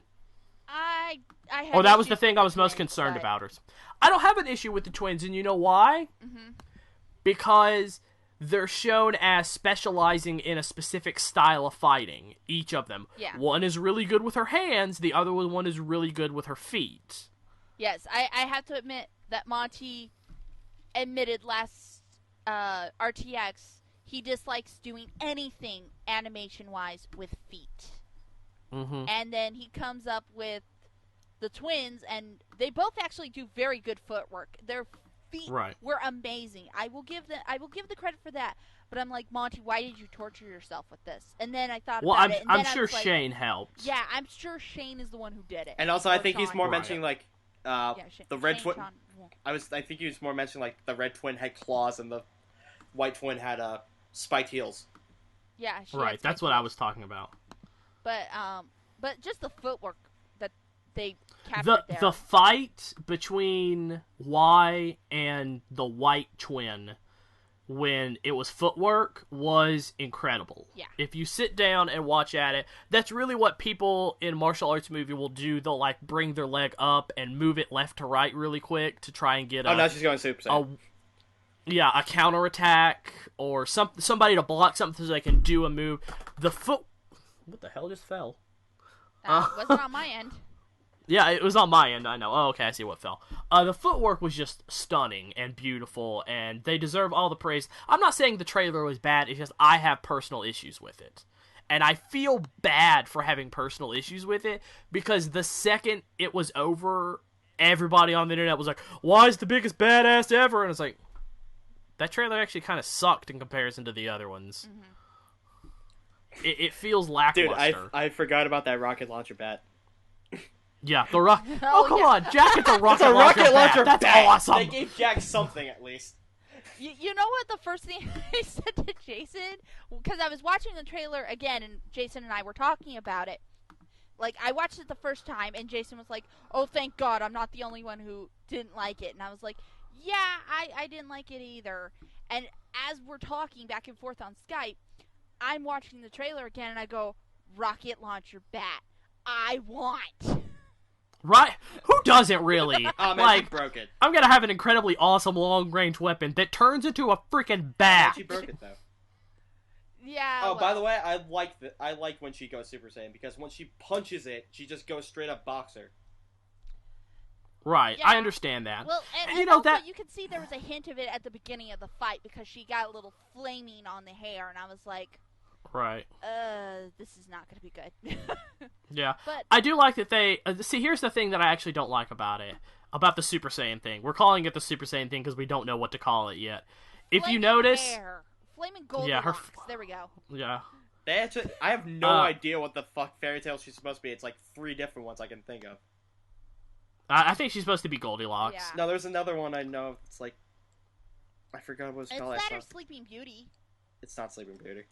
Or that was the thing I was most concerned about. I don't have an issue with the twins, and you know why? Mm-hmm. Because they're shown as specializing in a specific style of fighting, each of them. Yeah. One is really good with her hands, the other one is really good with her feet. Yes, I have to admit that Monty admitted last RTX he dislikes doing anything animation-wise with feet. Mm-hmm. And then he comes up with the twins, and they both actually do very good footwork. Their feet were amazing. I will give the credit for that. But I'm like, Monty, why did you torture yourself with this? And then I thought about it. And I'm sure Shane helped. Yeah, I'm sure Shane is the one who did it. And also, I think he's more mentioning like the red twin. Yeah. I think he was more mentioning like the red twin had claws and the white twin had spiked heels. Yeah, right. That's what I was talking about. But just the footwork that they captured there. The fight between Y and the white twin, when it was footwork, was incredible. Yeah. If you sit down and watch at it, that's really what people in martial arts movie will do. They'll like bring their leg up and move it left to right really quick to try and get now she's going Super Saiyan. A counterattack or somebody to block something so they can do a move. What the hell just fell? Wasn't on my end. Yeah, it was on my end, I know. Oh, okay, I see what fell. The footwork was just stunning and beautiful, and they deserve all the praise. I'm not saying the trailer was bad, it's just I have personal issues with it. And I feel bad for having personal issues with it, because the second it was over, everybody on the internet was like, why is the biggest badass ever? And it's like, that trailer actually kind of sucked in comparison to the other ones. Mm-hmm. It feels lackluster. Dude, I forgot about that rocket launcher bat. Yeah, the rock. Oh, come on, Jack! It's a rocket, launcher bat. That's bat. awesome. They gave Jack something at least. You know what? The first thing I said to Jason, because I was watching the trailer again, and Jason and I were talking about it. Like, I watched it the first time, and Jason was like, "Oh, thank God, I'm not the only one who didn't like it." And I was like, "Yeah, I didn't like it either." And as we're talking back and forth on Skype, I'm watching the trailer again, and I go, "Rocket launcher bat, I want." Right? Who doesn't really? Oh, man, like, she broke it. I'm gonna have an incredibly awesome long-range weapon that turns into a freaking bat. She broke it though. Yeah. Oh, by the way, I like when she goes Super Saiyan because when she punches it, she just goes straight up boxer. Right, yeah. I understand that. Well, and you know also, that you could see there was a hint of it at the beginning of the fight because she got a little flaming on the hair, and I was like, right. This is not going to be good. Yeah. But I do like that they... see, here's the thing that I actually don't like about it. About the Super Saiyan thing. We're calling it the Super Saiyan thing because we don't know what to call it yet. If you notice... hair. Flaming golden locks. There we go. Yeah. I have no idea what the fuck fairy tale she's supposed to be. It's like 3 different ones I can think of. I think she's supposed to be Goldilocks. Yeah. No, there's another one I know. It's like... I forgot what it's called. It's that or Sleeping Beauty. It's not Sleeping Beauty.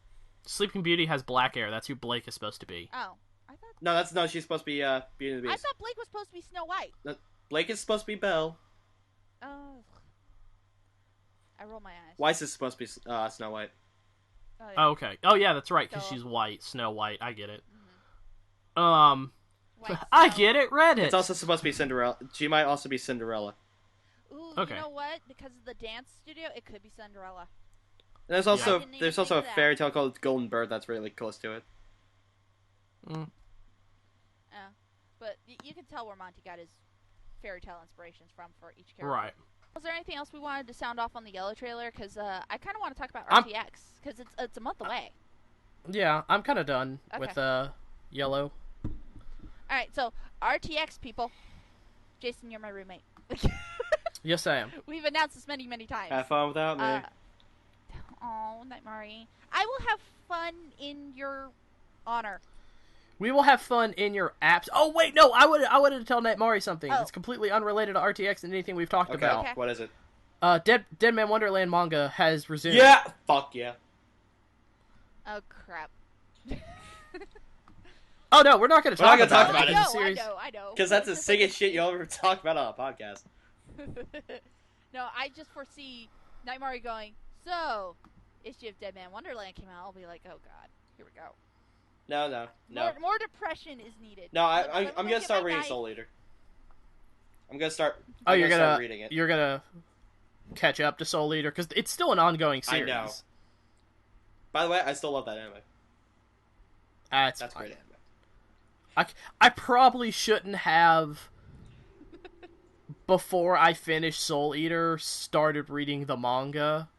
Sleeping Beauty has black hair. That's who Blake is supposed to be. Oh. I thought... No, she's supposed to be Beauty and the Beast. I thought Blake was supposed to be Snow White. No, Blake is supposed to be Belle. Oh. I roll my eyes. Weiss is supposed to be Snow White. Oh, yeah. Oh, okay. Oh, yeah, that's right, because she's white. Snow White. I get it. Mm-hmm. I get it. Reddit. It's also supposed to be Cinderella. She might also be Cinderella. Ooh, okay. You know what? Because of the dance studio, it could be Cinderella. And there's also a that. fairy tale called Golden Bird that's really close to it. Mm. But you can tell where Monty got his fairy tale inspirations from for each character. Right. Was there anything else we wanted to sound off on the yellow trailer? Because I kind of want to talk about RTX because it's a month away. Yeah, I'm kind of done with Yellow. All right, so RTX people. Jason, you're my roommate. Yes, I am. We've announced this many, many times. Have fun without me. Oh, Nightmare. I will have fun in your honor. We will have fun in your apps. Oh wait, no, I wanted to tell Nightmare something. It's completely unrelated to RTX and anything we've talked about. Okay. What is it? Dead Man Wonderland manga has resumed. Yeah, fuck yeah. Oh crap. Oh no, we're not going to talk about it. I know. Because that's the sickest shit you'll ever talk about on a podcast. No, I just foresee Nightmare going, so, issue of Dead Man Wonderland came out, I'll be like, oh god, here we go. No. More depression is needed. No, I'm going to start reading Soul Eater. I'm going to start reading it. You're going to catch up to Soul Eater? Because it's still an ongoing series. I know. By the way, I still love that anime. That's great anime. I probably shouldn't have, before I finished Soul Eater, started reading the manga.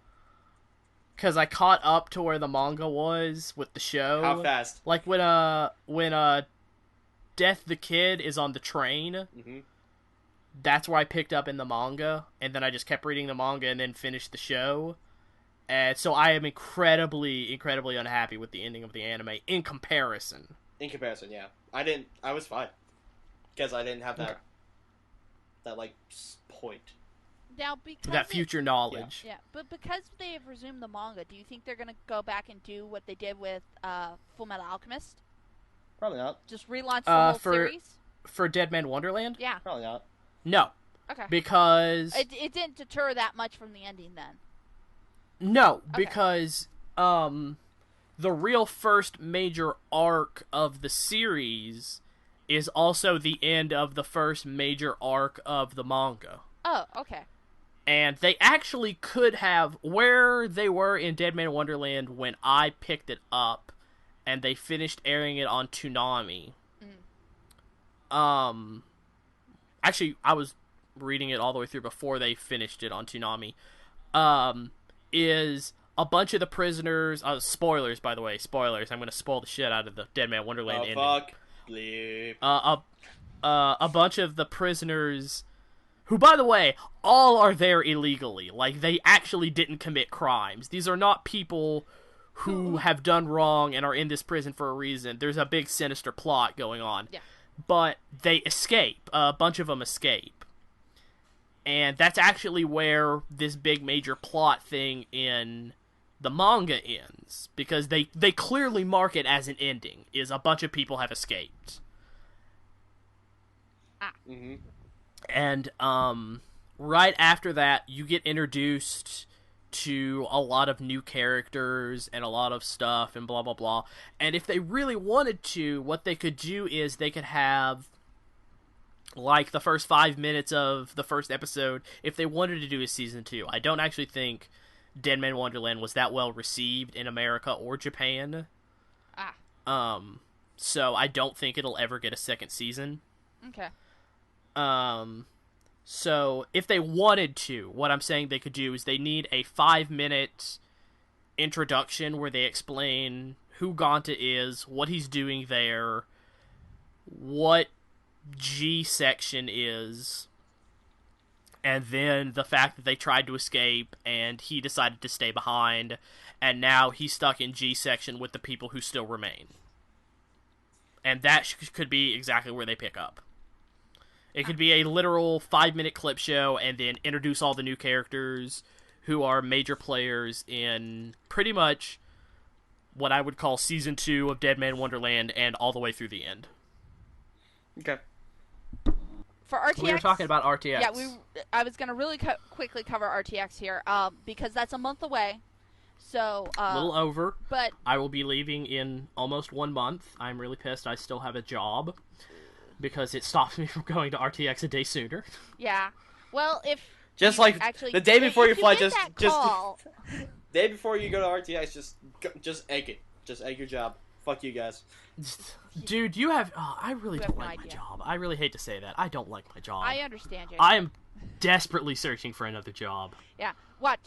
Because I caught up to where the manga was with the show. How fast? Like when Death the Kid is on the train, that's where I picked up in the manga, and then I just kept reading the manga and then finished the show. And so I am incredibly, incredibly unhappy with the ending of the anime in comparison. In comparison, yeah. I was fine. Because I didn't have that, point. Now, because that future knowledge. Yeah, but because they have resumed the manga, do you think they're going to go back and do what they did with Full Metal Alchemist? Probably not. Just relaunch the whole series? For Dead Man Wonderland? Yeah. Probably not. No. Okay. Because... It didn't deter that much from the ending, then? No, because the real first major arc of the series is also the end of the first major arc of the manga. Oh, okay. And they actually could have, where they were in Dead Man Wonderland when I picked it up, and they finished airing it on Toonami. Actually, I was reading it all the way through before they finished it on Toonami. Is a bunch of the prisoners, spoilers by the way, spoilers, I'm going to spoil the shit out of the Dead Man Wonderland ending. Fuck. Bleep. A bunch of the prisoners, who by the way, all are there illegally, like they actually didn't commit crimes. These are not people who have done wrong and are in this prison for a reason. There's a big sinister plot going on. Yeah. But they escape, a bunch of them escape. And that's actually where this big major plot thing in the manga ends. Because they clearly mark it as an ending, is a bunch of people have escaped. And, right after that, you get introduced to a lot of new characters and a lot of stuff and blah blah blah. And if they really wanted to, what they could do is they could have... like the first 5 minutes of the first episode, if they wanted to do a season 2. I don't actually think Dead Man Wonderland was that well received in America or Japan. So I don't think it'll ever get a second season. Okay. So if they wanted to, what I'm saying they could do is they need a 5-minute introduction where they explain who Gonta is, what he's doing there, what G section is, and then the fact that they tried to escape and he decided to stay behind, and now he's stuck in G section with the people who still remain. And that could be exactly where they pick up. It could be a literal 5-minute clip show and then introduce all the new characters who are major players in pretty much what I would call Season 2 of Dead Man Wonderland and all the way through the end. Okay. For RTX, we were talking about RTX. Yeah, I was going to really quickly cover RTX here, because that's a month away. So a little over, but I will be leaving in almost 1 month. I'm really pissed. I still have a job because it stops me from going to RTX a day sooner. Yeah. Well, if just like actually, the day before you fly, just day before you go to RTX, just egg it. Just egg your job. Fuck you guys. Dude, you have... Oh, I really don't like my job. I really hate to say that. I don't like my job. I understand you. I am desperately searching for another job. Yeah. Watch.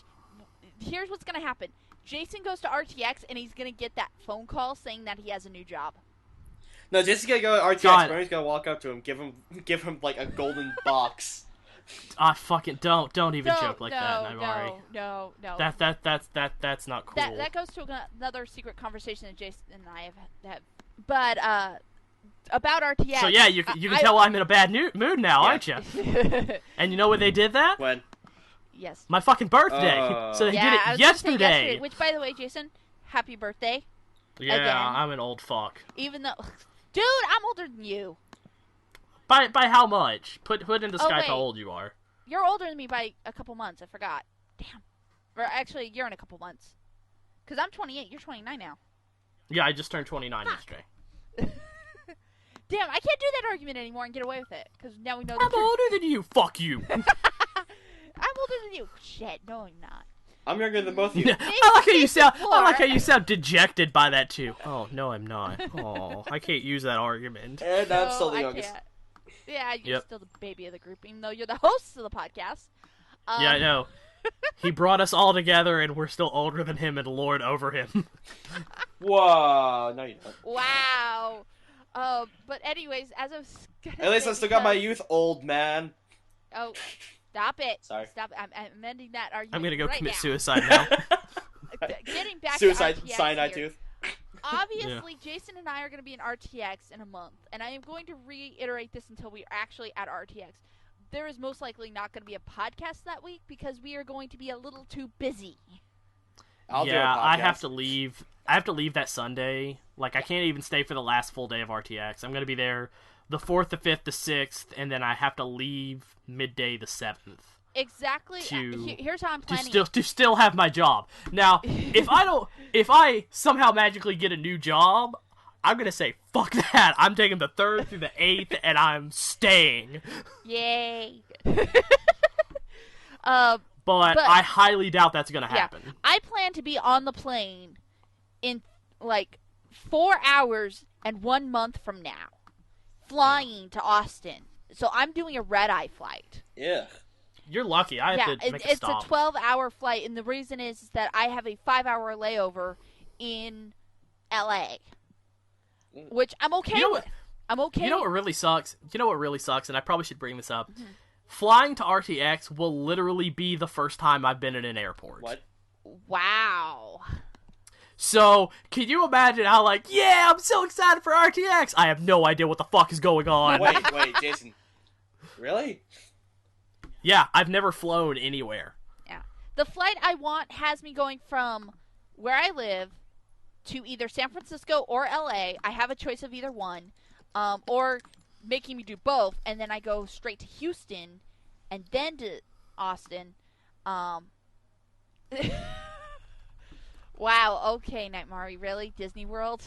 Here's what's going to happen. Jason goes to RTX and he's gonna get that phone call saying that he has a new job. No, Jason's gonna go to RTX. Bernie's gonna walk up to him, give him like a golden box. Fucking don't even joke like that, Nightmare. No. That's not cool. That goes to another secret conversation that Jason and I have had. But about RTX. So yeah, you can tell I'm in a bad mood now, aren't you? And you know when they did that? When? Yes. My fucking birthday. So they did it yesterday. Which, by the way, Jason, happy birthday. Yeah, again. I'm an old fuck. Even though, dude, I'm older than you. By how much? Put into Skype how old you are. You're older than me by a couple months. I forgot. Damn. Or actually, a year and a couple months. Because I'm 28. You're 29 now. Yeah, I just turned 29 yesterday. Damn, I can't do that argument anymore and get away with it. Because now we know I'm older than you. Fuck you. I'm older than you. Shit, no, I'm not. I'm younger than both of you. I like how you sound dejected by that too. Oh no, I'm not. Oh, I can't use that argument. And I'm still the youngest. Can't. Yeah, you're still the baby of the group, even though you're the host of the podcast. Yeah, I know. He brought us all together, and we're still older than him and lord over him. Whoa, no you don't. Wow. But anyways, as I was at least I still got my youth, old man. Oh, stop it. Sorry. Stop it. I'm ending that argument. I'm gonna go commit now. suicide now. Getting back suicide, to RTX cyanide here. tooth. Obviously, Jason and I are going to be in RTX in a month, and I am going to reiterate this until we are actually at RTX. There is most likely not going to be a podcast that week because we are going to be a little too busy. I'll do a podcast. I have to leave. I have to leave that Sunday. Like, I can't even stay for the last full day of RTX. I'm going to be there the 4th, the 5th, the 6th, and then I have to leave midday the 7th. Exactly. Here's how I'm planning to still have my job. Now, if I somehow magically get a new job, I'm gonna say fuck that. I'm taking the 3rd through the 8th, and I'm staying. Yay. But I highly doubt that's gonna happen. I plan to be on the plane in like 4 hours and 1 month from now, flying to Austin. So I'm doing a red-eye flight. Yeah. You're lucky. I have to make a stop. It's a 12-hour flight, and the reason is that I have a 5-hour layover in L.A., which I'm okay with. I'm okay. You know what really sucks? And I probably should bring this up. Mm-hmm. Flying to RTX will literally be the first time I've been in an airport. What? Wow. So, can you imagine how, I'm so excited for RTX? I have no idea what the fuck is going on. Wait, Jason. Really? Yeah, I've never flown anywhere. Yeah. The flight I want has me going from where I live to either San Francisco or LA. I have a choice of either one. Or making me do both, and then I go straight to Houston and then to Austin. Wow, okay, Nightmare, really? Disney World?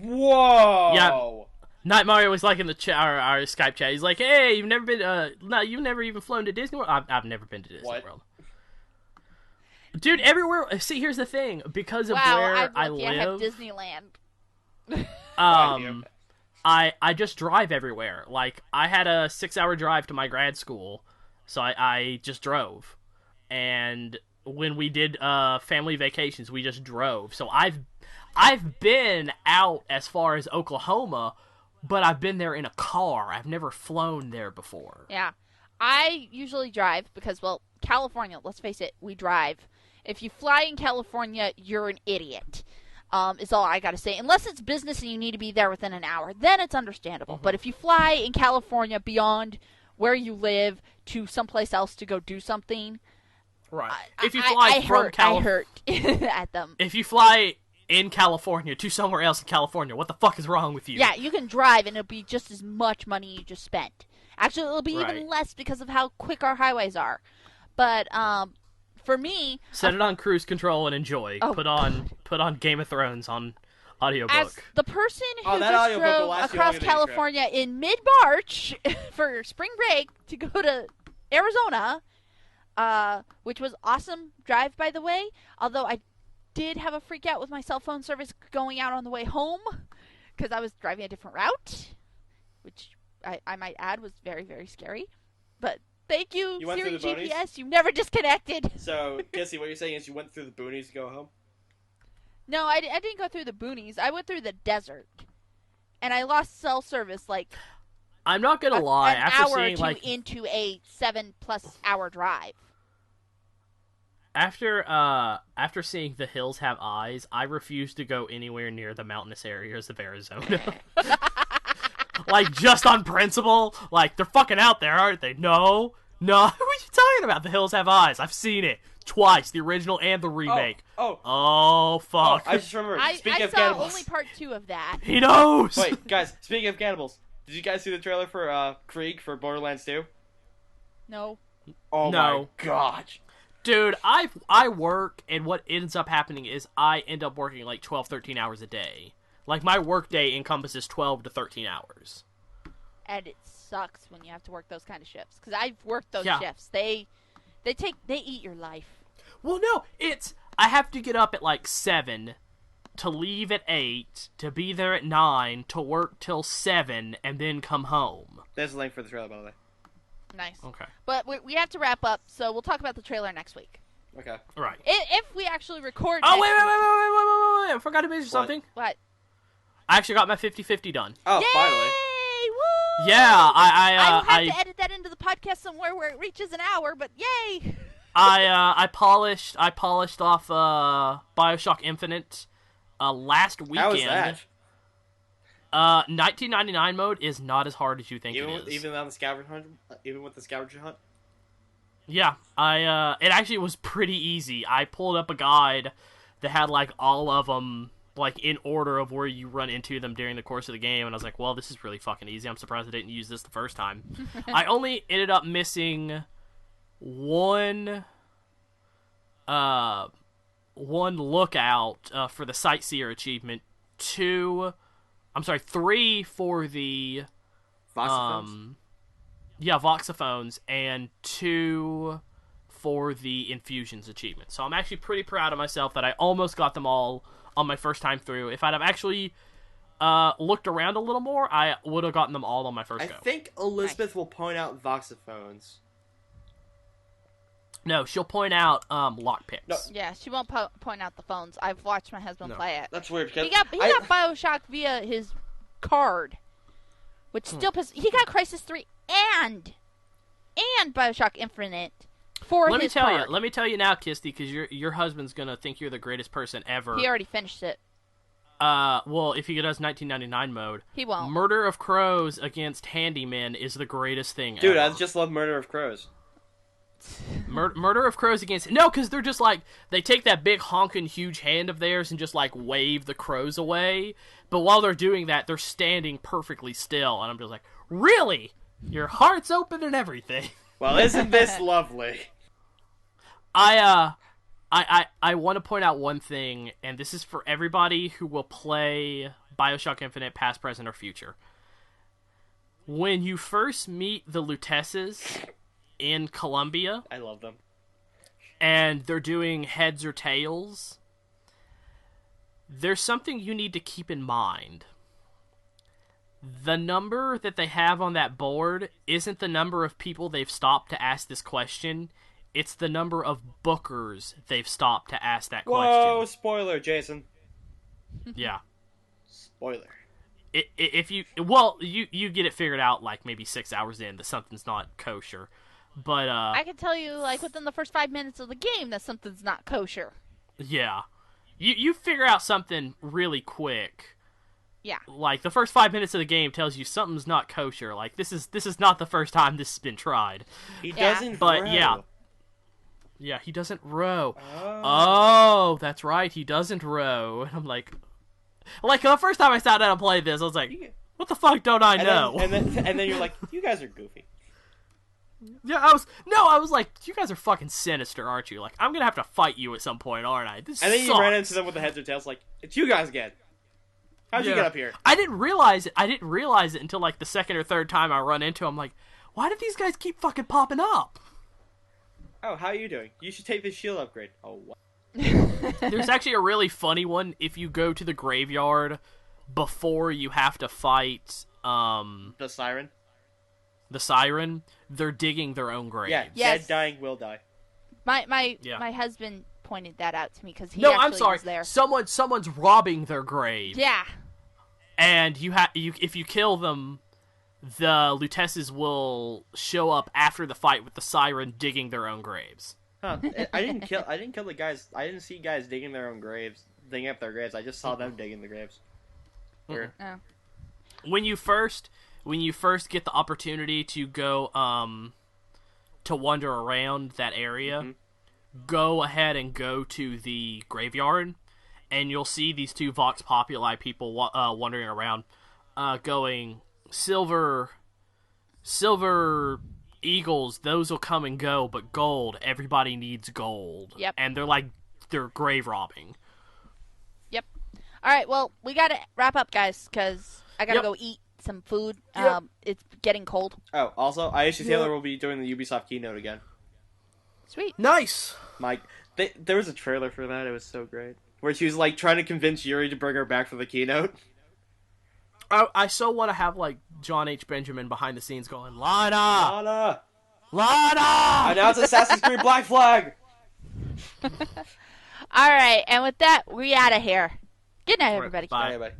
Whoa! Yeah. Night Mario was like in the our Skype chat. He's like, "Hey, you've never been? No, you've never even flown to Disney World. I've never been to Disney World, dude. Everywhere. See, here's the thing. Because of where I live, I have Disneyland. I just drive everywhere. Like, I had a 6-hour drive to my grad school, so I just drove. And when we did family vacations, we just drove. So I've been out as far as Oklahoma. But I've been there in a car. I've never flown there before. Yeah. I usually drive because, well, California, let's face it, we drive. If you fly in California, you're an idiot, is all I gotta say. Unless it's business and you need to be there within an hour, then it's understandable. Mm-hmm. But if you fly in California beyond where you live to someplace else to go do something... Right. If you fly from California... I hurt at them. If you fly... in California to somewhere else in California. What the fuck is wrong with you? Yeah, you can drive and it'll be just as much money you just spent. Actually, it'll be even less because of how quick our highways are. But for me, set it on cruise control and enjoy. Oh. Put on Game of Thrones on audiobook. As the person who just drove across California in mid-March for spring break to go to Arizona, which was awesome drive, by the way. Although I did have a freak out with my cell phone service going out on the way home because I was driving a different route, which I might add was very, very scary. But thank you Siri GPS. You never disconnected. So, Kissy, what you're saying is you went through the boonies to go home? No, I didn't go through the boonies. I went through the desert, and I lost cell service like I'm not gonna lie. an After hour or seeing two into a 7+ hour drive. After seeing The Hills Have Eyes, I refuse to go anywhere near the mountainous areas of Arizona. Like, just on principle. Like, they're fucking out there, aren't they? No. What are you talking about? The Hills Have Eyes. I've seen it twice, the original and the remake. Oh fuck. I just remembered. Speaking I of saw cannibals. only part 2 of that. He knows. Wait, guys. Speaking of cannibals, did you guys see the trailer for Krieg for Borderlands 2? No. Oh No. my gosh. Dude, I work, and what ends up happening is I end up working like 12, 13 hours a day. Like, my work day encompasses 12 to 13 hours. And it sucks when you have to work those kind of shifts. Because I've worked those Yeah. shifts. They eat your life. Well, no, I have to get up at like 7, to leave at 8, to be there at 9, to work till 7, and then come home. There's a link for the trailer, by the way. Nice. Okay. But we have to wrap up, so we'll talk about the trailer next week. Okay. Right. If we actually record Oh, next wait, week. I forgot to mention something. What? I actually got my 50-50 done. Oh, Yay! finally. Woo! Yeah, I will have to edit that into the podcast somewhere where it reaches an hour, but yay! I polished off BioShock Infinite last weekend. How was that? 1999 mode is not as hard as you think it is. Even on the scavenger hunt, even with the scavenger hunt. Yeah, it actually was pretty easy. I pulled up a guide that had like all of them like in order of where you run into them during the course of the game, and I was like, well, this is really fucking easy. I'm surprised I didn't use this the first time. I only ended up missing one lookout for the Sightseer achievement, 3 for the Voxophones? Voxophones, and 2 for the Infusions achievement. So I'm actually pretty proud of myself that I almost got them all on my first time through. If I'd have actually looked around a little more, I would have gotten them all on my first go. I think Elizabeth will point out Voxophones. No, she'll point out lockpicks. No. Yeah, she won't point out the phones. I've watched my husband play it. That's weird. Because He got BioShock via his card, which still he got Crisis 3 and BioShock Infinite for his card. Let me tell you now, Kisty, because your husband's gonna think you're the greatest person ever. He already finished it. Well, if he does 1999 mode, He won't. Murder of Crows against Handyman is the greatest thing dude, ever. I just love Murder of Crows. Murder of Crows against... No, because they're just like... They take that big honking huge hand of theirs and just like wave the crows away. But while they're doing that, they're standing perfectly still. And I'm just like, really? Your heart's open and everything. Well, isn't this lovely? I want to point out one thing, and this is for everybody who will play BioShock Infinite, past, present, or future. When you first meet the Lutesses in Colombia, I love them. and they're doing heads or tails, there's something you need to keep in mind. The number that they have on that board isn't the number of people they've stopped to ask this question. It's the number of bookers they've stopped to ask that Whoa, question. spoiler, Jason. Yeah. Spoiler. If you get it figured out like maybe 6 hours in that something's not kosher. But I can tell you, like, within the first 5 minutes of the game that something's not kosher. yeah. You figure out something really quick. Yeah. Like, the first 5 minutes of the game tells you something's not kosher. Like, this is not the first time this has been tried. He Yeah. doesn't But, row. yeah. Yeah, he doesn't row. Oh. Oh, that's right, he doesn't row. And I'm like, the first time I sat down and played this, I was like, what the fuck don't I know? And then you're like, you guys are goofy. Yeah, I was like, you guys are fucking sinister, aren't you? Like, I'm gonna have to fight you at some point, aren't I? This And then you sucks. ran into them with the heads or tails, like, it's you guys again. How'd you get up here? I didn't realize it until like the second or third time I run into them. Like, why did these guys keep fucking popping up? Oh, how are you doing? You should take the shield upgrade. Oh, what? There's actually a really funny one if you go to the graveyard before you have to fight The siren? the siren. They're digging their own graves. Yeah, Yes. dead dying will die. My Yeah. husband pointed that out to me because he No, actually I'm sorry. was there. Someone's robbing their grave. Yeah. And if you kill them, the Lutesses will show up after the fight with the siren digging their own graves. Huh. I didn't kill the guys. I didn't see guys digging their own graves, digging up their graves. I just saw them digging the graves. Weird. Oh. When you first get the opportunity to go to wander around that area, go ahead and go to the graveyard, and you'll see these two Vox Populi people wandering around, going silver eagles. Those will come and go, but gold, everybody needs gold. Yep. And they're grave robbing. Yep. All right. Well, we gotta wrap up, guys, because I gotta go eat some food. It's getting cold. Oh, also, Aisha Taylor will be doing the Ubisoft keynote again. Sweet. Nice. Mike, there was a trailer for that. It was so great, where she was like trying to convince Yuri to bring her back for the keynote. I so want to have like John H. Benjamin behind the scenes going, Lana! Announce Assassin's Creed Black Flag! All right, and with that, we out of here. Good night, everybody. Bye. Bye.